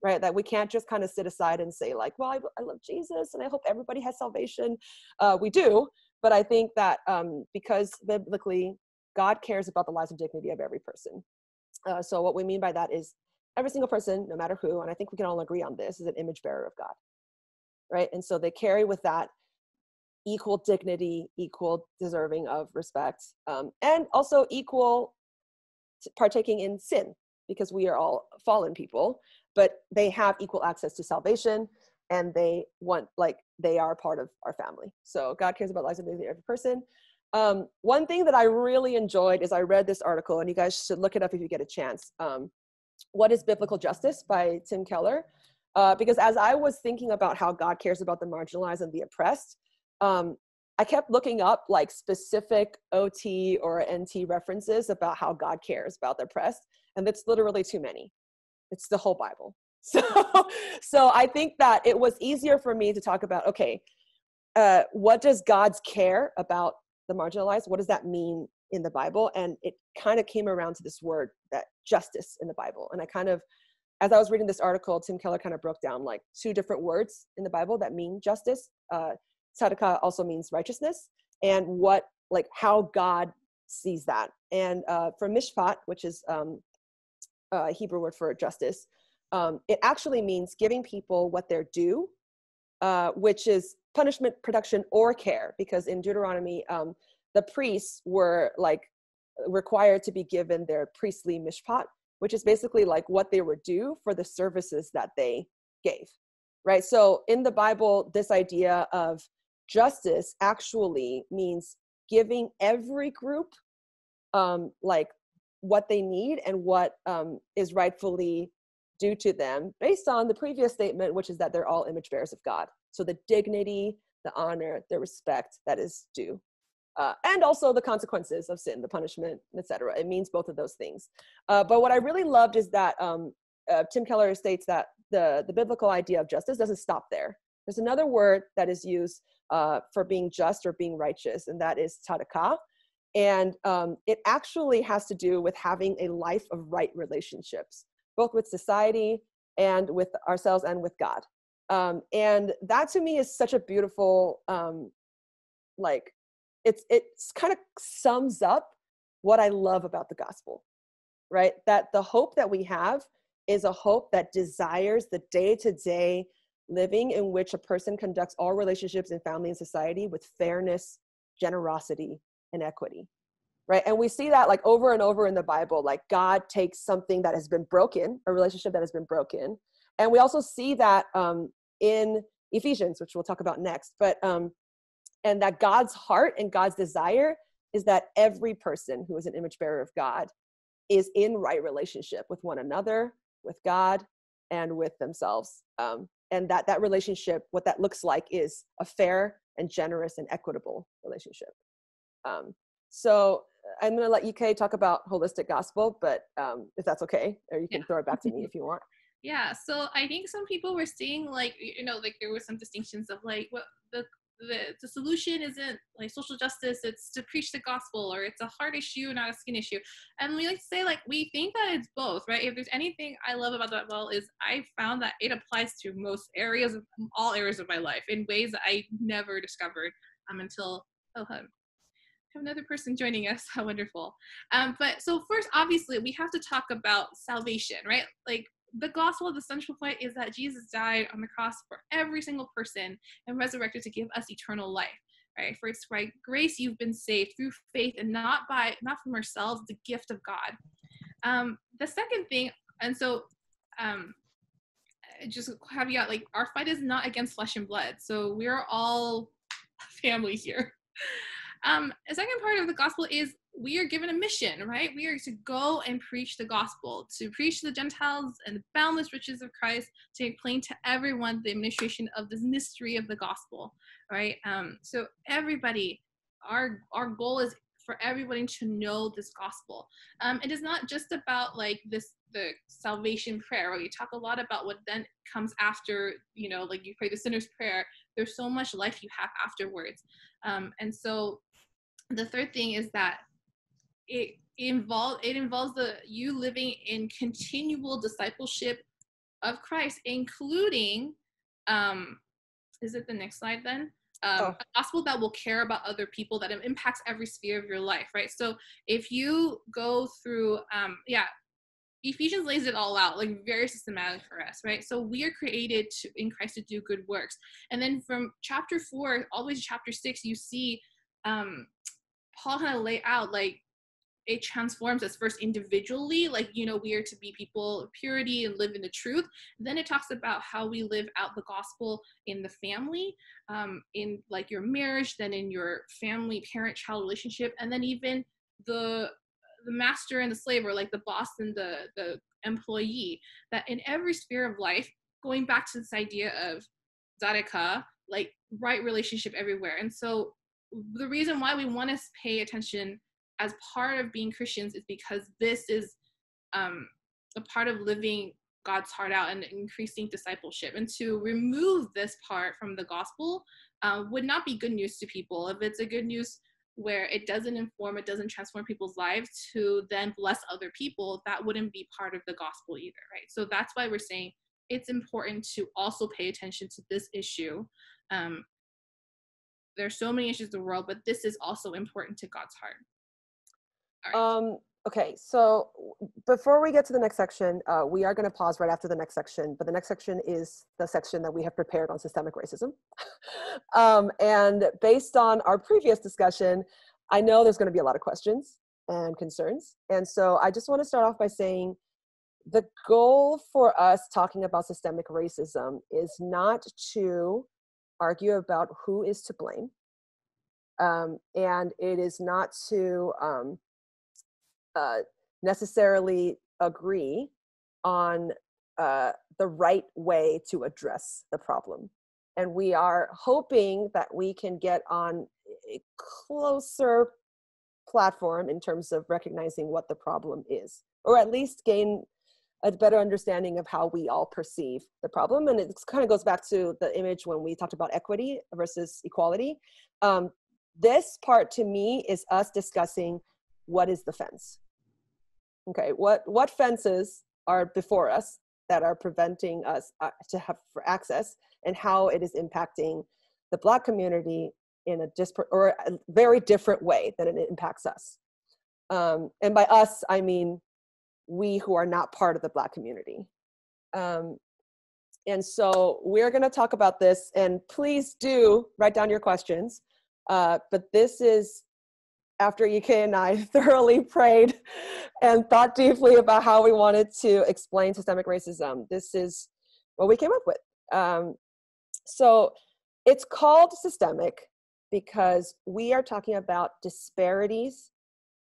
right? That we can't just kind of sit aside and say like, well, I love Jesus and I hope everybody has salvation. We do, but I think that because biblically, God cares about the lives and dignity of every person. So what we mean by that is every single person, no matter who, and I think we can all agree on this, is an image bearer of God, right? And so they carry with that equal dignity, equal deserving of respect, and also equal partaking in sin, because we are all fallen people, but they have equal access to salvation, and they are part of our family. So God cares about the lives of every person. One thing that I really enjoyed is I read this article, and you guys should look it up if you get a chance. What is Biblical Justice by Tim Keller? Because as I was thinking about how God cares about the marginalized and the oppressed, I kept looking up like specific OT or NT references about how God cares about the oppressed, and it's literally too many. It's the whole Bible. So I think that it was easier for me to talk about, okay, what does God's care about the marginalized? What does that mean in the Bible? And it kind of came around to this word, that justice in the Bible. And I kind of, as I was reading this article, Tim Keller kind of broke down like 2 different words in the Bible that mean justice. Tzedakah also means righteousness, and how God sees that. And for mishpat, which is a Hebrew word for justice, it actually means giving people what they're due, which is punishment, production, or care. Because in Deuteronomy, the priests were like required to be given their priestly mishpat, which is basically like what they were due for the services that they gave, right? So in the Bible, this idea of justice actually means giving every group like what they need and what is rightfully due to them, based on the previous statement, which is that they're all image bearers of God. So the dignity, the honor, the respect that is due. And also the consequences of sin, the punishment, etc. It means both of those things. But what I really loved is that Tim Keller states that the biblical idea of justice doesn't stop there. There's another word that is used for being just or being righteous, and that is tzedakah. And it actually has to do with having a life of right relationships, both with society and with ourselves and with God. And that to me is such a beautiful, it kind of sums up what I love about the gospel, right? That the hope that we have is a hope that desires the day-to-day living in which a person conducts all relationships in family and society with fairness, generosity, and equity, right? And we see that like over and over in the Bible, like God takes something that has been broken, a relationship that has been broken. And we also see that in Ephesians, which we'll talk about next, but and that God's heart and God's desire is that every person who is an image bearer of God is in right relationship with one another, with God, and with themselves. And that relationship, what that looks like is a fair and generous and equitable relationship. So I'm going to let UK talk about holistic gospel, but if that's okay, or you can throw it back to me if you want. Yeah, so I think some people were saying like, like there were some distinctions of like, what the solution isn't like social justice, it's to preach the gospel, or it's a heart issue, not a skin issue. And we like to say like, we think that it's both, right? If there's anything I love about that well is I found that it applies to all areas of my life in ways that I never discovered until, have another person joining us. How wonderful. But so first, obviously we have to talk about salvation, right? Like the gospel, the central point is that Jesus died on the cross for every single person and resurrected to give us eternal life, right? For it's by grace you've been saved through faith, and not from ourselves, the gift of God. The second thing, and so just a caveat, like our fight is not against flesh and blood, so we're all family here. A second part of the gospel is we are given a mission, right? We are to go and preach the gospel, to preach to the Gentiles and the boundless riches of Christ, to make plain to everyone the administration of this mystery of the gospel, right? So everybody, our goal is for everybody to know this gospel. It is not just about like the salvation prayer, right? You talk a lot about what then comes after, like you pray the sinner's prayer. There's so much life you have afterwards. And so the third thing is that it involves you living in continual discipleship of Christ, including, is it the next slide then? A gospel that will care about other people, that impacts every sphere of your life, right? So if you go through, Ephesians lays it all out, like very systematic for us, right? So we are created in Christ to do good works. And then from chapter 4 all the way to chapter 6, you see Paul kind of lay out like it transforms us first individually, like, you know, we are to be people of purity and live in the truth. Then it talks about how we live out the gospel in the family, in like your marriage, then in your family, parent-child relationship, and then even the master and the slave, or like the boss and the employee, that in every sphere of life, going back to this idea of Zareka, like right relationship everywhere. And so the reason why we want to pay attention as part of being Christians is because this is a part of living God's heart out and increasing discipleship. And to remove this part from the gospel would not be good news to people. If it's a good news where it doesn't inform, it doesn't transform people's lives to then bless other people, that wouldn't be part of the gospel either, right? So that's why we're saying it's important to also pay attention to this issue. There's so many issues in the world, but this is also important to God's heart. All right. Okay, so before we get to the next section, we are going to pause right after the next section, but the next section is the section that we have prepared on systemic racism. And based on our previous discussion, I know there's going to be a lot of questions and concerns. And so I just want to start off by saying the goal for us talking about systemic racism is not to argue about who is to blame. And it is not to necessarily agree on the right way to address the problem. And we are hoping that we can get on a closer platform in terms of recognizing what the problem is, or at least gain a better understanding of how we all perceive the problem. And it kind of goes back to the image when we talked about equity versus equality. This part to me is us discussing what is the fence. Okay, what fences are before us that are preventing us to have for access, and how it is impacting the Black community in a very different way than it impacts us. And by us, I mean we who are not part of the Black community. And so we're going to talk about this, and please do write down your questions. But this is after EK and I thoroughly prayed and thought deeply about how we wanted to explain systemic racism. This is what we came up with. So it's called systemic because we are talking about disparities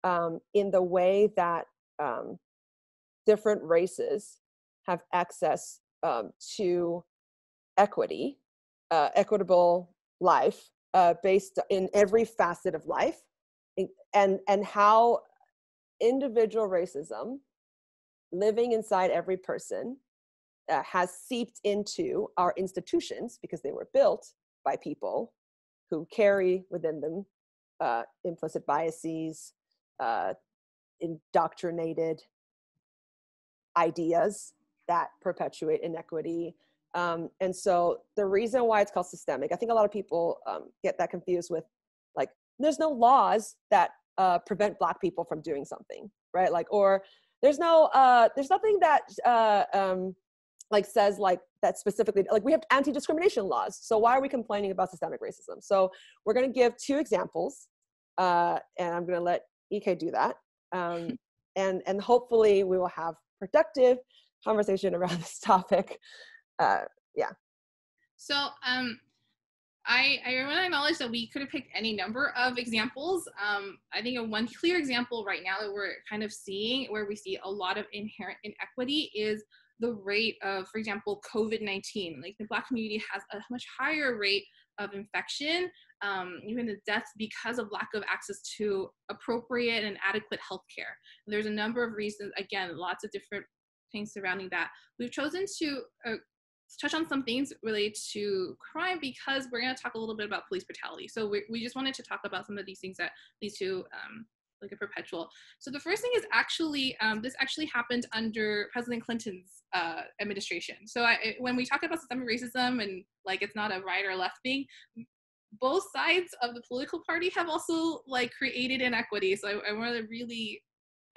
in the way that different races have access to equity, equitable life, based in every facet of life, and how individual racism living inside every person has seeped into our institutions because they were built by people who carry within them implicit biases, indoctrinated ideas that perpetuate inequity. And so the reason why it's called systemic, I think a lot of people get that confused with, like, there's no laws that prevent Black people from doing something, right? Like, or there's nothing that like says like that specifically, like we have anti-discrimination laws. So why are we complaining about systemic racism? So we're going to give 2 examples, and I'm going to let EK do that. And hopefully we will have productive conversation around this topic. Yeah. So I want to acknowledge that we could have picked any number of examples. I think one clear example right now that we're kind of seeing, where we see a lot of inherent inequity, is the rate of, for example, COVID-19. Like the Black community has a much higher rate of infection, even the deaths, because of lack of access to appropriate and adequate healthcare. There's a number of reasons, again, lots of different things surrounding that. We've chosen to touch on some things related to crime because we're going to talk a little bit about police brutality. So we just wanted to talk about some of these things that lead to like a perpetual. So the first thing is actually, this actually happened under President Clinton's administration. So when we talk about systemic racism and like it's not a right or left thing, both sides of the political party have also like created inequity. So I want to really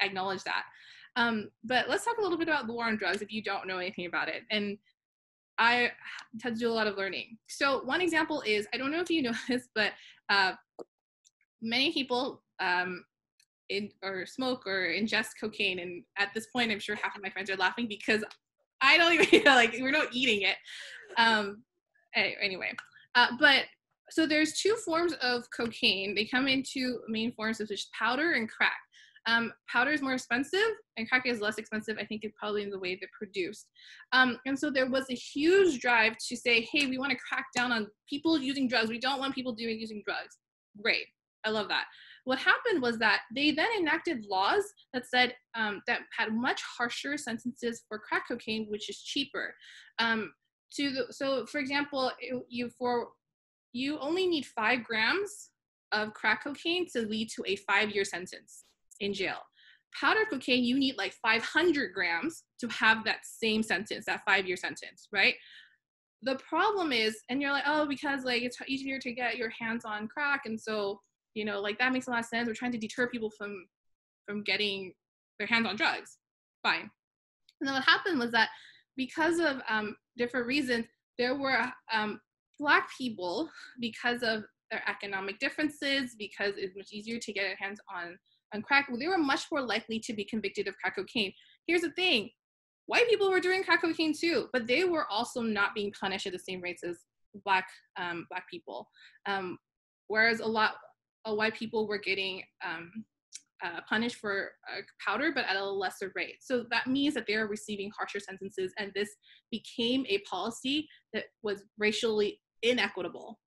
acknowledge that. But let's talk a little bit about the war on drugs if you don't know anything about it. And I had to do a lot of learning. So one example is, I don't know if you know this, but many people or smoke or ingest cocaine. And at this point, I'm sure half of my friends are laughing because I don't even, like, we're not eating it. Anyway, but so there's two forms of cocaine. They come in two main forms, which is powder and crack. Powder is more expensive and crack is less expensive. I think it's probably in the way they're produced. And so there was a huge drive to say, hey, we want to crack down on people using drugs. We don't want people using drugs. Great. I love that. What happened was that they then enacted laws that said that had much harsher sentences for crack cocaine, which is cheaper. So for example, you only need 5 grams of crack cocaine to lead to a 5-year sentence in jail. Powder cocaine, you need like 500 grams to have that same sentence, that 5-year sentence, right? The problem is, and you're like, oh, because like it's easier to get your hands on crack, and so, you know, like that makes a lot of sense. We're trying to deter people from getting their hands on drugs. Fine. And then what happened was that because of different reasons, there were Black people, because of their economic differences, because it's much easier to get their hands on crack, they were much more likely to be convicted of crack cocaine. Here's the thing. White people were doing crack cocaine too, but they were also not being punished at the same rates as Black people. Whereas a lot of white people were getting punished for powder, but at a lesser rate. So that means that they are receiving harsher sentences, and this became a policy that was racially inequitable.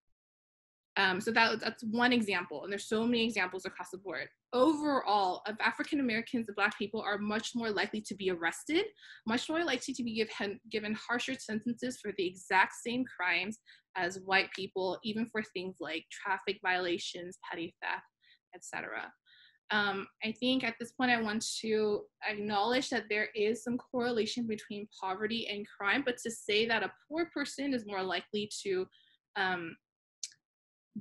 So that's one example, and there's so many examples across the board. Overall, of African Americans and Black people are much more likely to be arrested, much more likely to be given harsher sentences for the exact same crimes as white people, even for things like traffic violations, petty theft, etc. I think at this point I want to acknowledge that there is some correlation between poverty and crime, but to say that a poor person is more likely to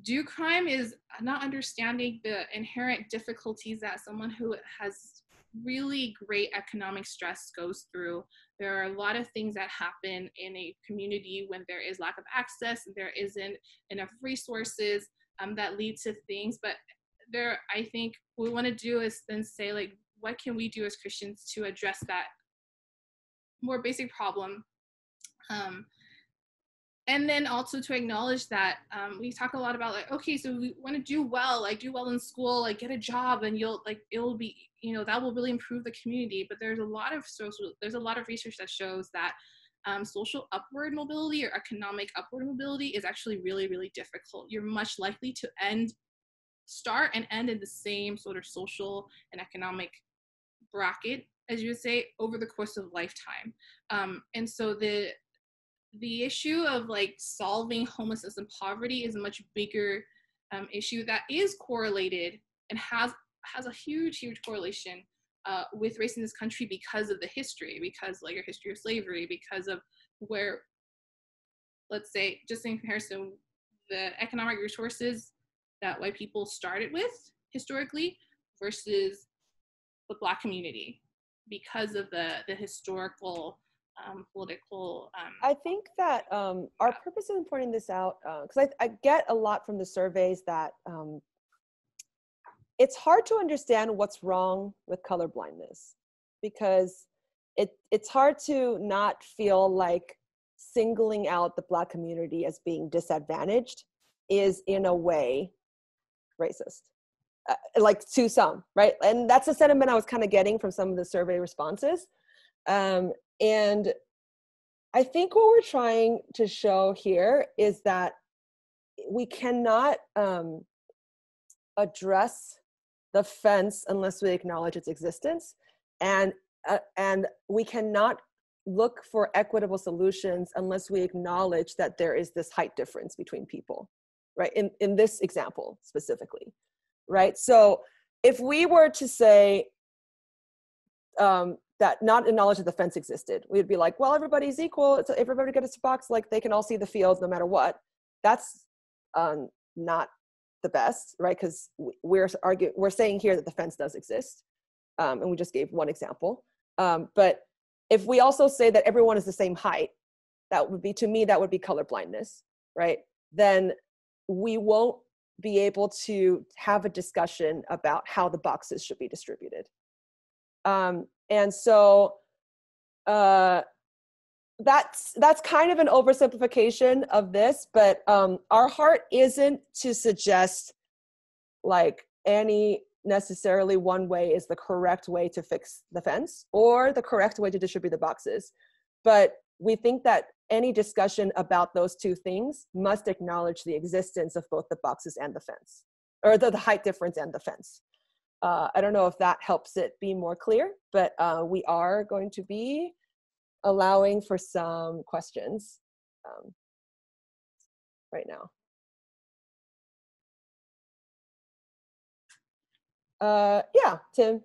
do crime is not understanding the inherent difficulties that someone who has really great economic stress goes through. There are a lot of things that happen in a community when there is lack of access, there isn't enough resources that lead to things. But I think what we want to do is then say, like, what can we do as Christians to address that more basic problem? And then also to acknowledge that we talk a lot about, like, okay, so we want to do well, like do well in school, like get a job, and it'll be, you know, that will really improve the community. But there's a lot of research that shows that social upward mobility or economic upward mobility is actually really, really difficult. You're much likely to start and end in the same sort of social and economic bracket, as you would say, over the course of lifetime. And so the issue of like solving homelessness and poverty is a much bigger issue that is correlated and has a huge correlation with race in this country because of the history, because like a history of slavery, because of where, let's say, just in comparison, the economic resources that white people started with historically versus the Black community, because of the historical political. I think that our purpose in pointing this out, because I get a lot from the surveys that it's hard to understand what's wrong with colorblindness, because it's hard to not feel like singling out the Black community as being disadvantaged is in a way racist, like to some, right? And that's a sentiment I was kind of getting from some of the survey responses. And I think what we're trying to show here is that we cannot address the fence unless we acknowledge its existence, and we cannot look for equitable solutions unless we acknowledge that there is this height difference between people, right? In this example specifically, right? So if we were to say, that not acknowledge that the fence existed, we'd be like, well, everybody's equal. So everybody gets a box, like they can all see the field no matter what. That's not the best, right? Because we're saying here that the fence does exist, and we just gave one example. But if we also say that everyone is the same height, that would be, to me, that would be color blindness, right? Then we won't be able to have a discussion about how the boxes should be distributed. And so that's kind of an oversimplification of this, but our heart isn't to suggest like any necessarily one way is the correct way to fix the fence or the correct way to distribute the boxes. But we think that any discussion about those two things must acknowledge the existence of both the boxes and the fence, or the height difference and the fence. I don't know if that helps it be more clear, but we are going to be allowing for some questions right now. Yeah, Tim,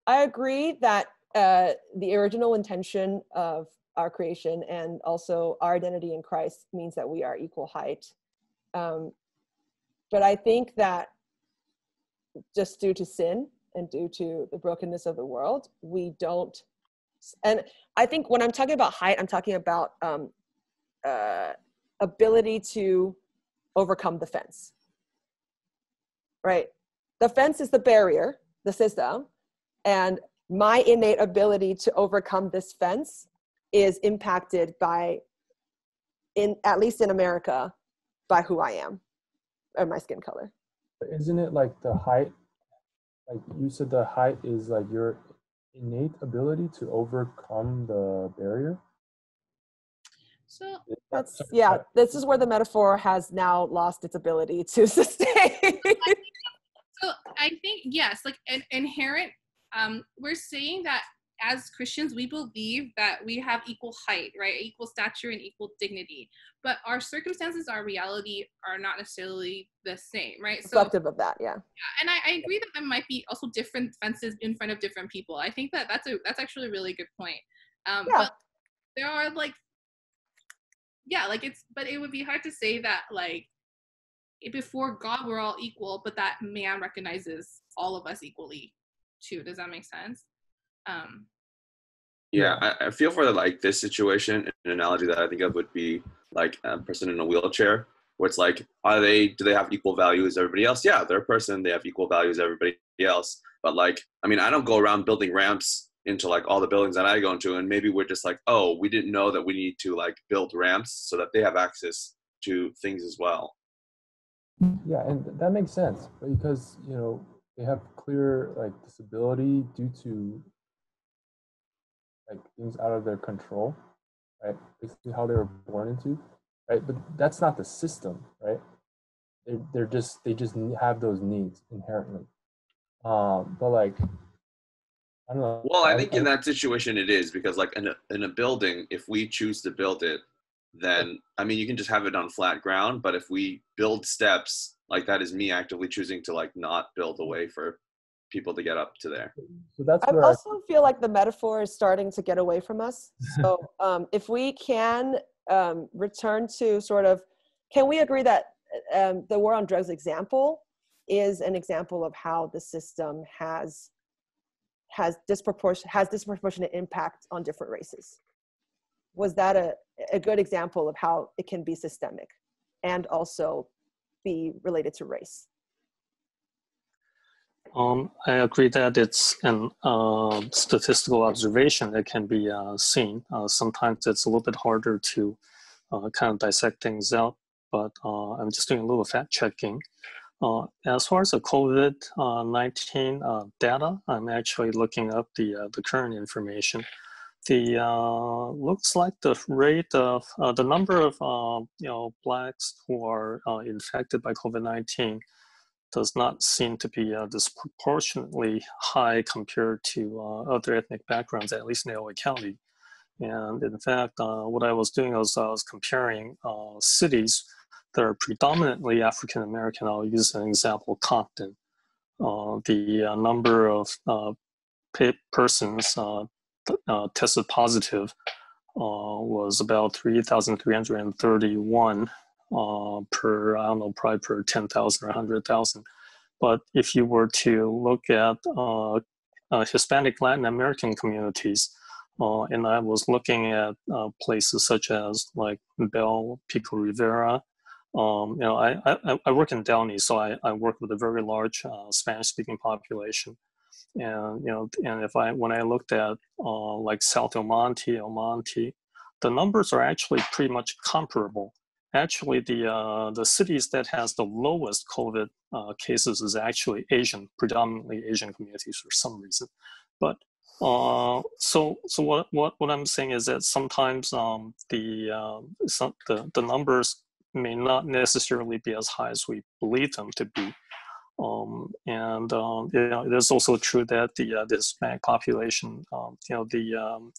I agree that the original intention of our creation and also our identity in Christ means that we are equal height. But I think that just due to sin and due to the brokenness of the world, we don't, and I think when I'm talking about height, I'm talking about ability to overcome the fence, right? The fence is the barrier, the system, and my innate ability to overcome this fence is impacted by, at least in America, by who I am or my skin color. But isn't it like the height, like you said, the height is like your innate ability to overcome the barrier? So that's, yeah, this is where the metaphor has now lost its ability to sustain. So I think, yes, like an inherent, we're saying that as Christians, we believe that we have equal height, right? Equal stature and equal dignity. But our circumstances, our reality are not necessarily the same, right? Reflective of that, yeah. And I agree that there might be also different fences in front of different people. I think that that's actually a really good point. But there are like, yeah, like but it would be hard to say that like, before God we're all equal, but that man recognizes all of us equally too. Does that make sense? Yeah, I feel for like this situation, an analogy that I think of would be like a person in a wheelchair, where it's like, do they have equal value as everybody else? Yeah, they're a person, they have equal value as everybody else. But like, I mean, I don't go around building ramps into like all the buildings that I go into, and maybe we're just like, oh, we didn't know that we need to like build ramps so that they have access to things as well. Yeah, and that makes sense because, you know, they have clear like disability due to like things out of their control, right? Basically how they were born into, right? But that's not the system, right? They just have those needs inherently. But like, I don't know. Well, I think in that situation it is, because like in a building, if we choose to build it, then I mean you can just have it on flat ground. But if we build steps, like that is me actively choosing to like not build a way for people to get up to there. So that's I also feel like the metaphor is starting to get away from us. So if we can return to sort of, can we agree that the war on drugs example is an example of how the system has disproportionate impact on different races? Was that a good example of how it can be systemic and also be related to race? I agree that it's an statistical observation that can be seen. Sometimes it's a little bit harder to kind of dissect things out, but I'm just doing a little fact checking. As far as the COVID-19 data, I'm actually looking up the current information. The looks like the rate of the number of Blacks who are infected by COVID-19 does not seem to be disproportionately high compared to other ethnic backgrounds, at least in LA County. And in fact, what I was doing was I was comparing cities that are predominantly African American. I'll use an example, Compton. The number of persons tested positive was about 3,331 per, I don't know, probably per 10,000 or 100,000. But if you were to look at Hispanic Latin American communities, and I was looking at places such as like Bell, Pico Rivera, You know, I work in Downey, so I work with a very large Spanish-speaking population. And you know, and when I looked at like South El Monte, the numbers are actually pretty much comparable. Actually, the cities that has the lowest COVID cases is actually predominantly Asian communities for some reason. But so what I'm saying is that sometimes the numbers may not necessarily be as high as we believe them to be. You know, it is also true that the Hispanic population, you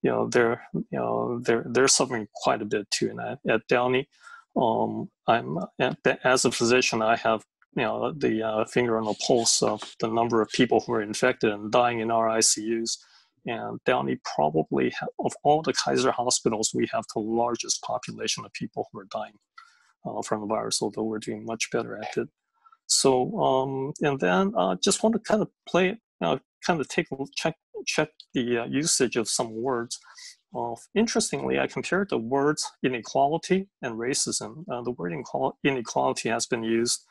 know, they're suffering quite a bit too. And at Downey, as a physician, I have, you know, the finger on the pulse of the number of people who are infected and dying in our ICUs. And Downey probably, of all the Kaiser hospitals, we have the largest population of people who are dying from the virus, although we're doing much better at it. So, and then just want to kind of kind of check the usage of some words. Interestingly, I compared the words inequality and racism. The word inequality has been used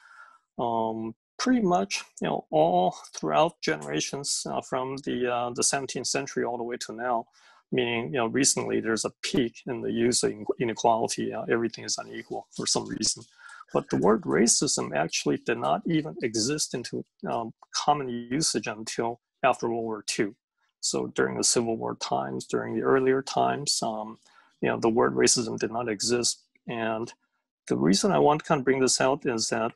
pretty much, you know, all throughout generations from the 17th century all the way to now. Meaning, you know, recently there's a peak in the use of inequality. Everything is unequal for some reason. But the word racism actually did not even exist into common usage until after World War II. So during the Civil War times, during the earlier times, you know, the word racism did not exist. And the reason I want to kind of bring this out is that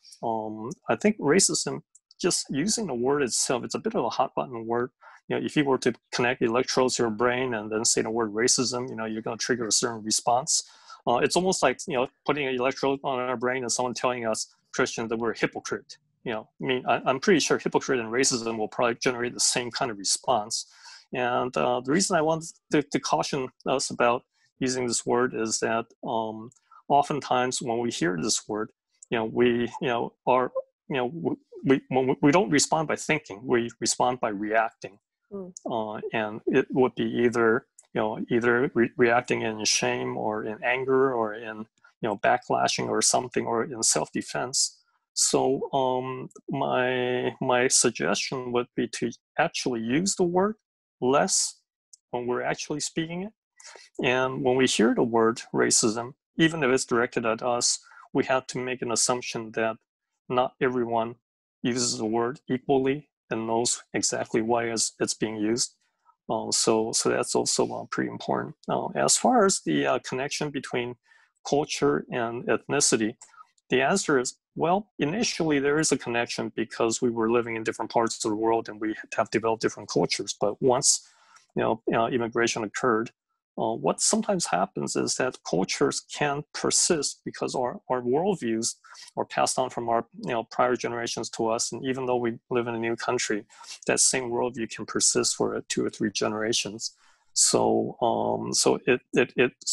I think racism, just using the word itself, it's a bit of a hot button word. You know, if you were to connect electrodes to your brain and then say the word racism, you know, you're going to trigger a certain response. It's almost like, you know, putting an electrode on our brain and someone telling us, Christians, that we're a hypocrite. You know, I mean, I'm pretty sure hypocrite and racism will probably generate the same kind of response. And the reason I want to caution us about using this word is that oftentimes when we hear this word, you know, we don't respond by thinking, we respond by reacting. And it would be either reacting in shame or in anger or in, you know, backlashing or something, or in self-defense. So my suggestion would be to actually use the word less when we're actually speaking it. And when we hear the word racism, even if it's directed at us, we have to make an assumption that not everyone uses the word equally and knows exactly why it's being used. So that's also pretty important. As far as the connection between culture and ethnicity, the answer is, well, initially there is a connection because we were living in different parts of the world and we have developed different cultures. But once, you know, immigration occurred, what sometimes happens is that cultures can persist because our worldviews are passed on from our, you know, prior generations to us, and even though we live in a new country, that same worldview can persist for 2 or 3 generations. So so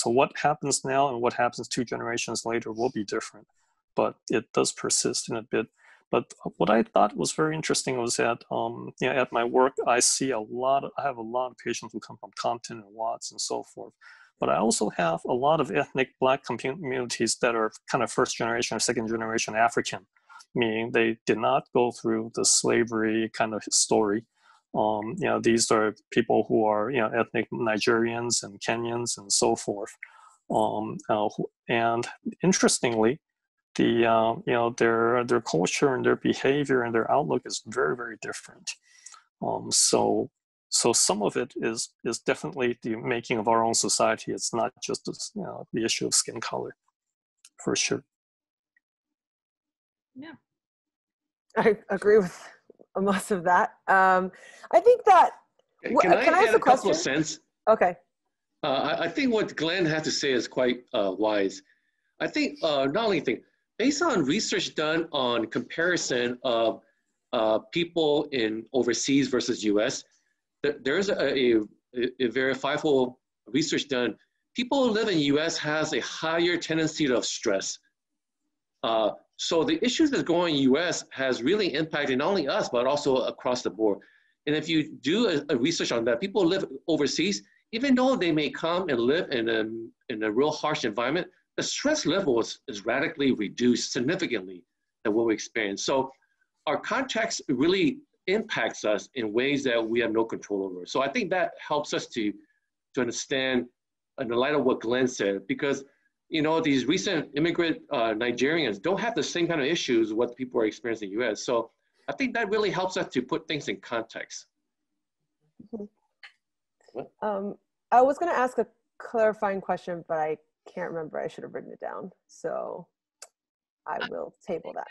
what happens now and what happens 2 generations later will be different, but it does persist in a bit. But what I thought was very interesting was that, you know, at my work, I have a lot of patients who come from Compton and Watts and so forth. But I also have a lot of ethnic Black communities that are kind of 1st generation or 2nd generation African, meaning they did not go through the slavery kind of story. You know, these are people who are, you know, ethnic Nigerians and Kenyans and so forth. And interestingly, you know, their culture and their behavior and their outlook is very, very different. So some of it is definitely the making of our own society. It's not just, you know, the issue of skin color, for sure. Yeah, I agree with most of that. I think that. Can I ask add a couple of cents? Okay. I think what Glenn had to say is quite wise. I think based on research done on comparison of people in overseas versus US, there's a verifiable research done. People who live in US has a higher tendency of stress. So the issues that go in US has really impacted not only us, but also across the board. And if you do a research on that, people live overseas, even though they may come and live in a real harsh environment, the stress level is radically reduced significantly than what we experience. So our context really impacts us in ways that we have no control over. So I think that helps us to understand in the light of what Glenn said, because you know, these recent immigrant Nigerians don't have the same kind of issues what people are experiencing in the US. So I think that really helps us to put things in context. I was going to ask a clarifying question, but I can't remember. I should have written it down. So I will table that.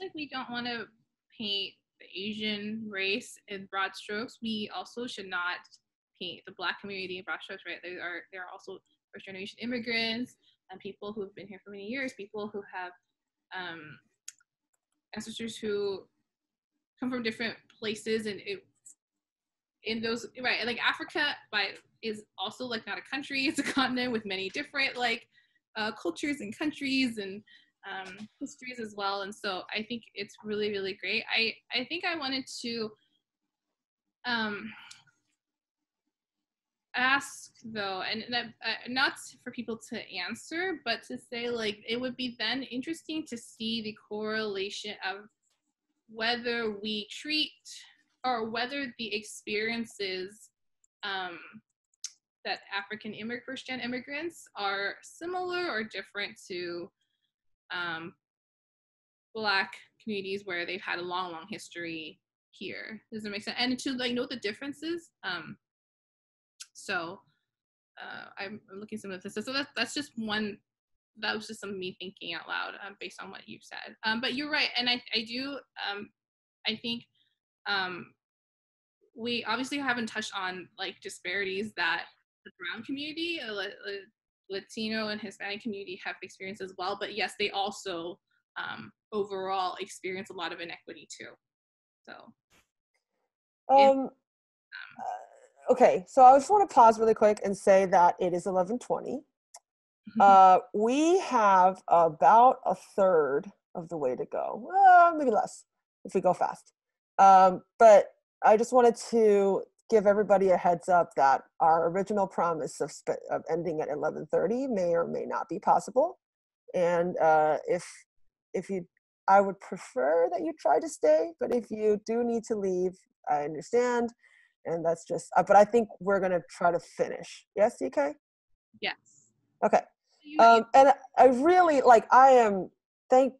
Like we don't want to paint the Asian race in broad strokes. We also should not paint the Black community in broad strokes, right? There are also first generation immigrants and people who have been here for many years, people who have ancestors who come from different places, and in those, right, like Africa is also like not a country, it's a continent with many different like cultures and countries and histories as well. And so I think it's really, really great. I think I wanted to ask though, and that not for people to answer, but to say like it would be then interesting to see the correlation of whether we treat or whether the experiences that African first-gen immigrants are similar or different to Black communities where they've had a long, long history here. Does it make sense? And to like know the differences. So I'm looking at some of this. So that's just one. That was just some of me thinking out loud based on what you've said. But you're right, and I do. I think we obviously haven't touched on like disparities that the brown community, Latino and Hispanic community have experienced as well. But yes, they also overall experience a lot of inequity too. So. Okay, so I just want to pause really quick and say that it is 11:20. We have about a third of the way to go, maybe less if we go fast. But I just wanted to give everybody a heads up that our original promise of ending at 11:30 may or may not be possible. And if you, I would prefer that you try to stay, but if you do need to leave, I understand. And that's just, but I think we're going to try to finish. Yes, DK? Yes. Okay. And I really, like, I am, thank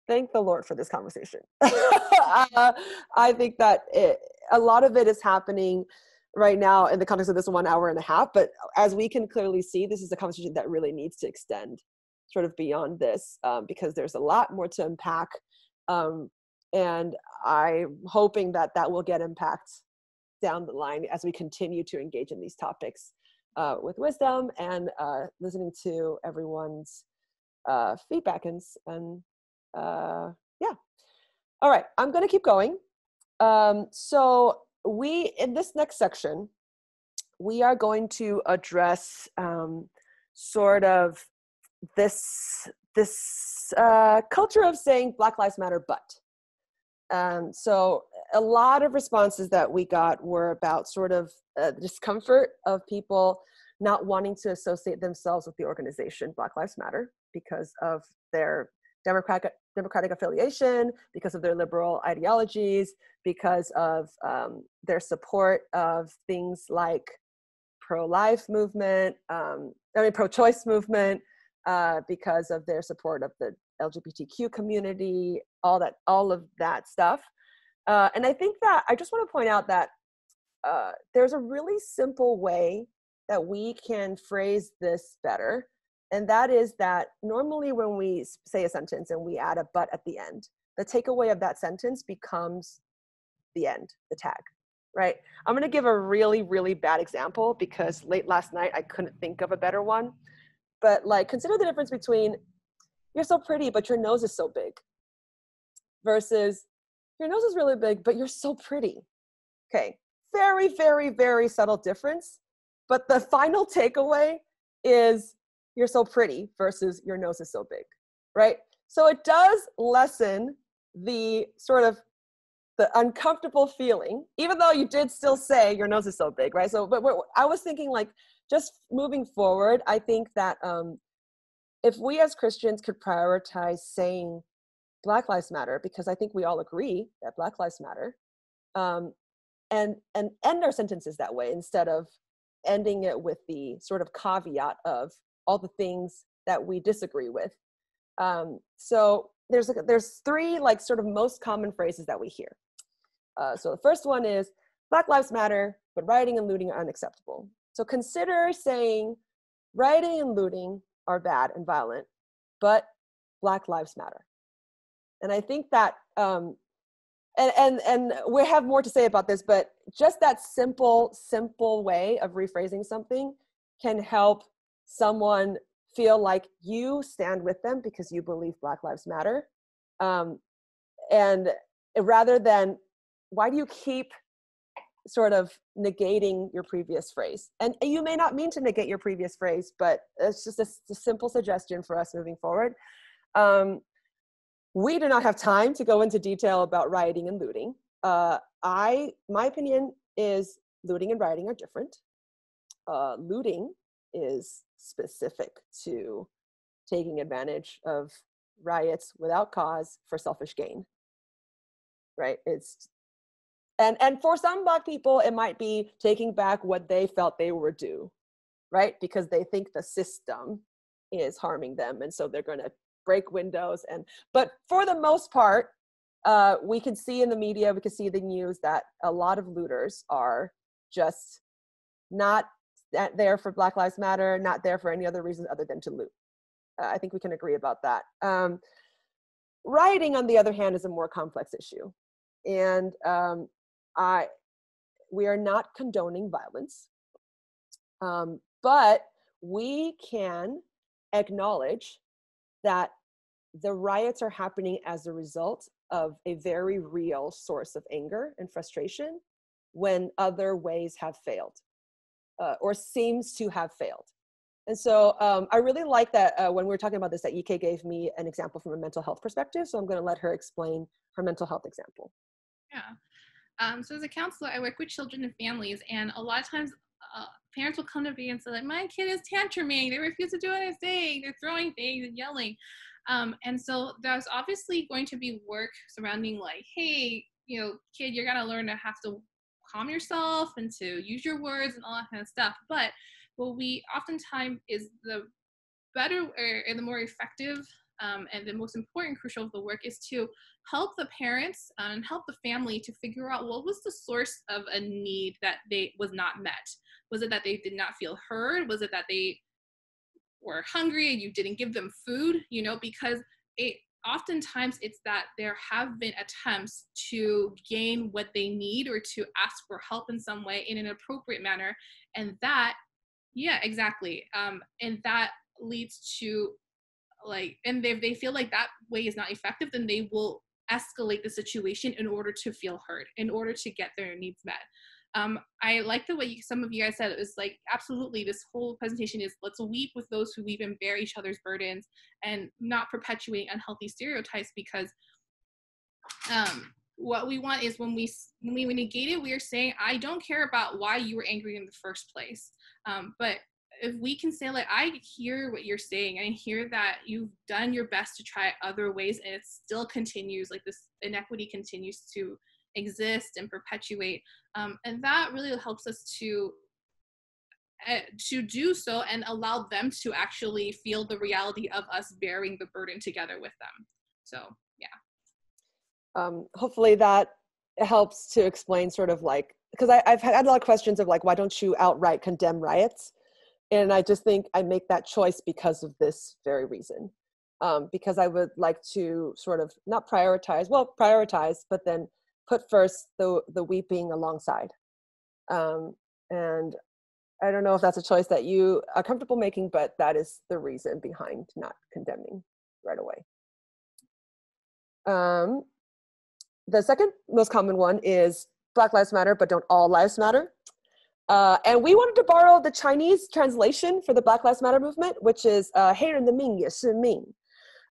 the Lord for this conversation. I think that a lot of it is happening right now in the context of this 1 hour and a half, but as we can clearly see, this is a conversation that really needs to extend sort of beyond this because there's a lot more to unpack. And I'm hoping that that will get impact down the line as we continue to engage in these topics with wisdom and listening to everyone's feedback and yeah. All right, I'm going to keep going. So in this next section, we are going to address sort of this culture of saying Black Lives Matter, but. So a lot of responses that we got were about sort of discomfort of people not wanting to associate themselves with the organization Black Lives Matter because of their democratic affiliation, because of their liberal ideologies, because of their support of things like pro-life movement, pro-choice movement, because of their support of the LGBTQ community, all of that stuff. And I think that I just want to point out that there's a really simple way that we can phrase this better. And that is that normally when we say a sentence and we add a but at the end, the takeaway of that sentence becomes the end, the tag, right? I'm going to give a really, really bad example because late last night I couldn't think of a better one. But like, consider the difference between you're so pretty, but your nose is so big versus your nose is really big, but you're so pretty. Okay, very, very, very subtle difference. But the final takeaway is you're so pretty versus your nose is so big, right? So it does lessen the sort of the uncomfortable feeling, even though you did still say your nose is so big, right? So, but I was thinking like, just moving forward, I think that if we as Christians could prioritize saying Black Lives Matter, because I think we all agree that Black Lives Matter, and end our sentences that way instead of ending it with the sort of caveat of all the things that we disagree with. So there's three like sort of most common phrases that we hear. So the first one is Black Lives Matter, but rioting and looting are unacceptable. So consider saying rioting and looting are bad and violent, but Black Lives Matter. And I think that, and we have more to say about this, but just that simple way of rephrasing something can help someone feel like you stand with them because you believe Black Lives Matter. And rather than, why do you keep sort of negating your previous phrase? And you may not mean to negate your previous phrase, but it's just a simple suggestion for us moving forward. We do not have time to go into detail about rioting and looting. My opinion is looting and rioting are different. Looting is specific to taking advantage of riots without cause for selfish gain, right? And for some Black people, it might be taking back what they felt they were due, right? Because they think the system is harming them, and so they're going to break windows. But for the most part, we can see in the media, we can see the news that a lot of looters are just not there for Black Lives Matter, not there for any other reason other than to loot. I think we can agree about that. Rioting, on the other hand, is a more complex issue. And we are not condoning violence, but we can acknowledge that the riots are happening as a result of a very real source of anger and frustration when other ways have failed, or seems to have failed. And so I really like that when we were talking about this, that EK gave me an example from a mental health perspective. So I'm going to let her explain her mental health example. Yeah. So as a counselor, I work with children and families, and a lot of times parents will come to me and say, like, my kid is tantruming, they refuse to do anything, they're throwing things and yelling. And so there's obviously going to be work surrounding like, hey, you know, kid, you're gonna learn to have to calm yourself and to use your words and all that kind of stuff. But what we oftentimes is the better and the more effective and the most important crucial of the work is to help the parents and help the family to figure out what was the source of a need that was not met. Was it that they did not feel heard? Was it that they were hungry and you didn't give them food? You know, because oftentimes it's that there have been attempts to gain what they need or to ask for help in some way in an appropriate manner. And that, yeah, exactly. And that leads to like, and they feel like that way is not effective, then they will escalate the situation in order to feel heard, in order to get their needs met. I like the way some of you guys said, it was like, absolutely, this whole presentation is let's weep with those who weep and bear each other's burdens and not perpetuate unhealthy stereotypes, because what we want is when we negate it, we are saying, I don't care about why you were angry in the first place. But if we can say, like, I hear what you're saying, I hear that you've done your best to try other ways and it still continues, like this inequity continues to exist and perpetuate. And that really helps us to do so and allow them to actually feel the reality of us bearing the burden together with them. So, yeah. Hopefully that helps to explain sort of like, because I've had a lot of questions of like, why don't you outright condemn riots? And I just think I make that choice because of this very reason. Because I would like to sort of not prioritize, but then put first the weeping alongside. And I don't know if that's a choice that you are comfortable making, but that is the reason behind not condemning right away. The second most common one is Black Lives Matter, but don't all lives matter. And we wanted to borrow the Chinese translation for the Black Lives Matter movement, which is 黑人的命也是命.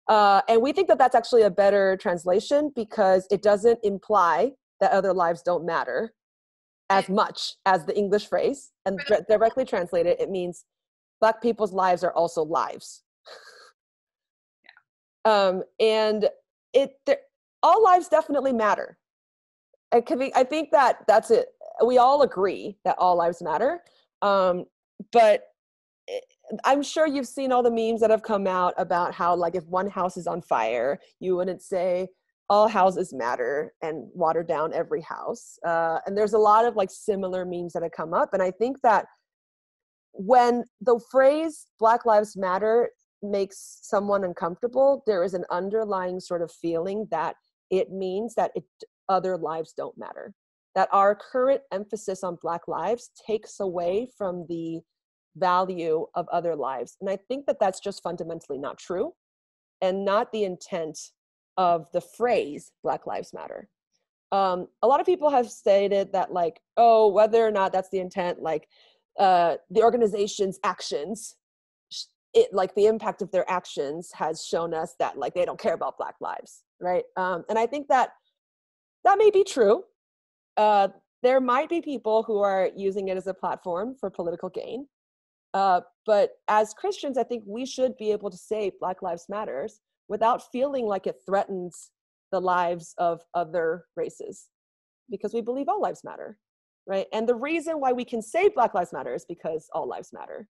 And we think that that's actually a better translation because it doesn't imply that other lives don't matter as much as the English phrase. And directly translated, it means Black people's lives are also lives. And all lives definitely matter. I think that's it. We all agree that all lives matter. But I'm sure you've seen all the memes that have come out about how, like, if one house is on fire, you wouldn't say all houses matter and water down every house. And there's a lot of like similar memes that have come up. And I think that when the phrase Black Lives Matter makes someone uncomfortable, there is an underlying sort of feeling that it means that other lives don't matter. That our current emphasis on Black lives takes away from the value of other lives. And I think that that's just fundamentally not true and not the intent of the phrase Black Lives Matter. A lot of people have stated that, like, oh, whether or not that's the intent, like the organization's actions, like the impact of their actions has shown us that like they don't care about Black lives, right? And I think that may be true. There might be people who are using it as a platform for political gain. But as Christians, I think we should be able to say Black Lives Matters without feeling like it threatens the lives of other races, because we believe all lives matter, right? And the reason why we can say Black Lives Matter is because all lives matter.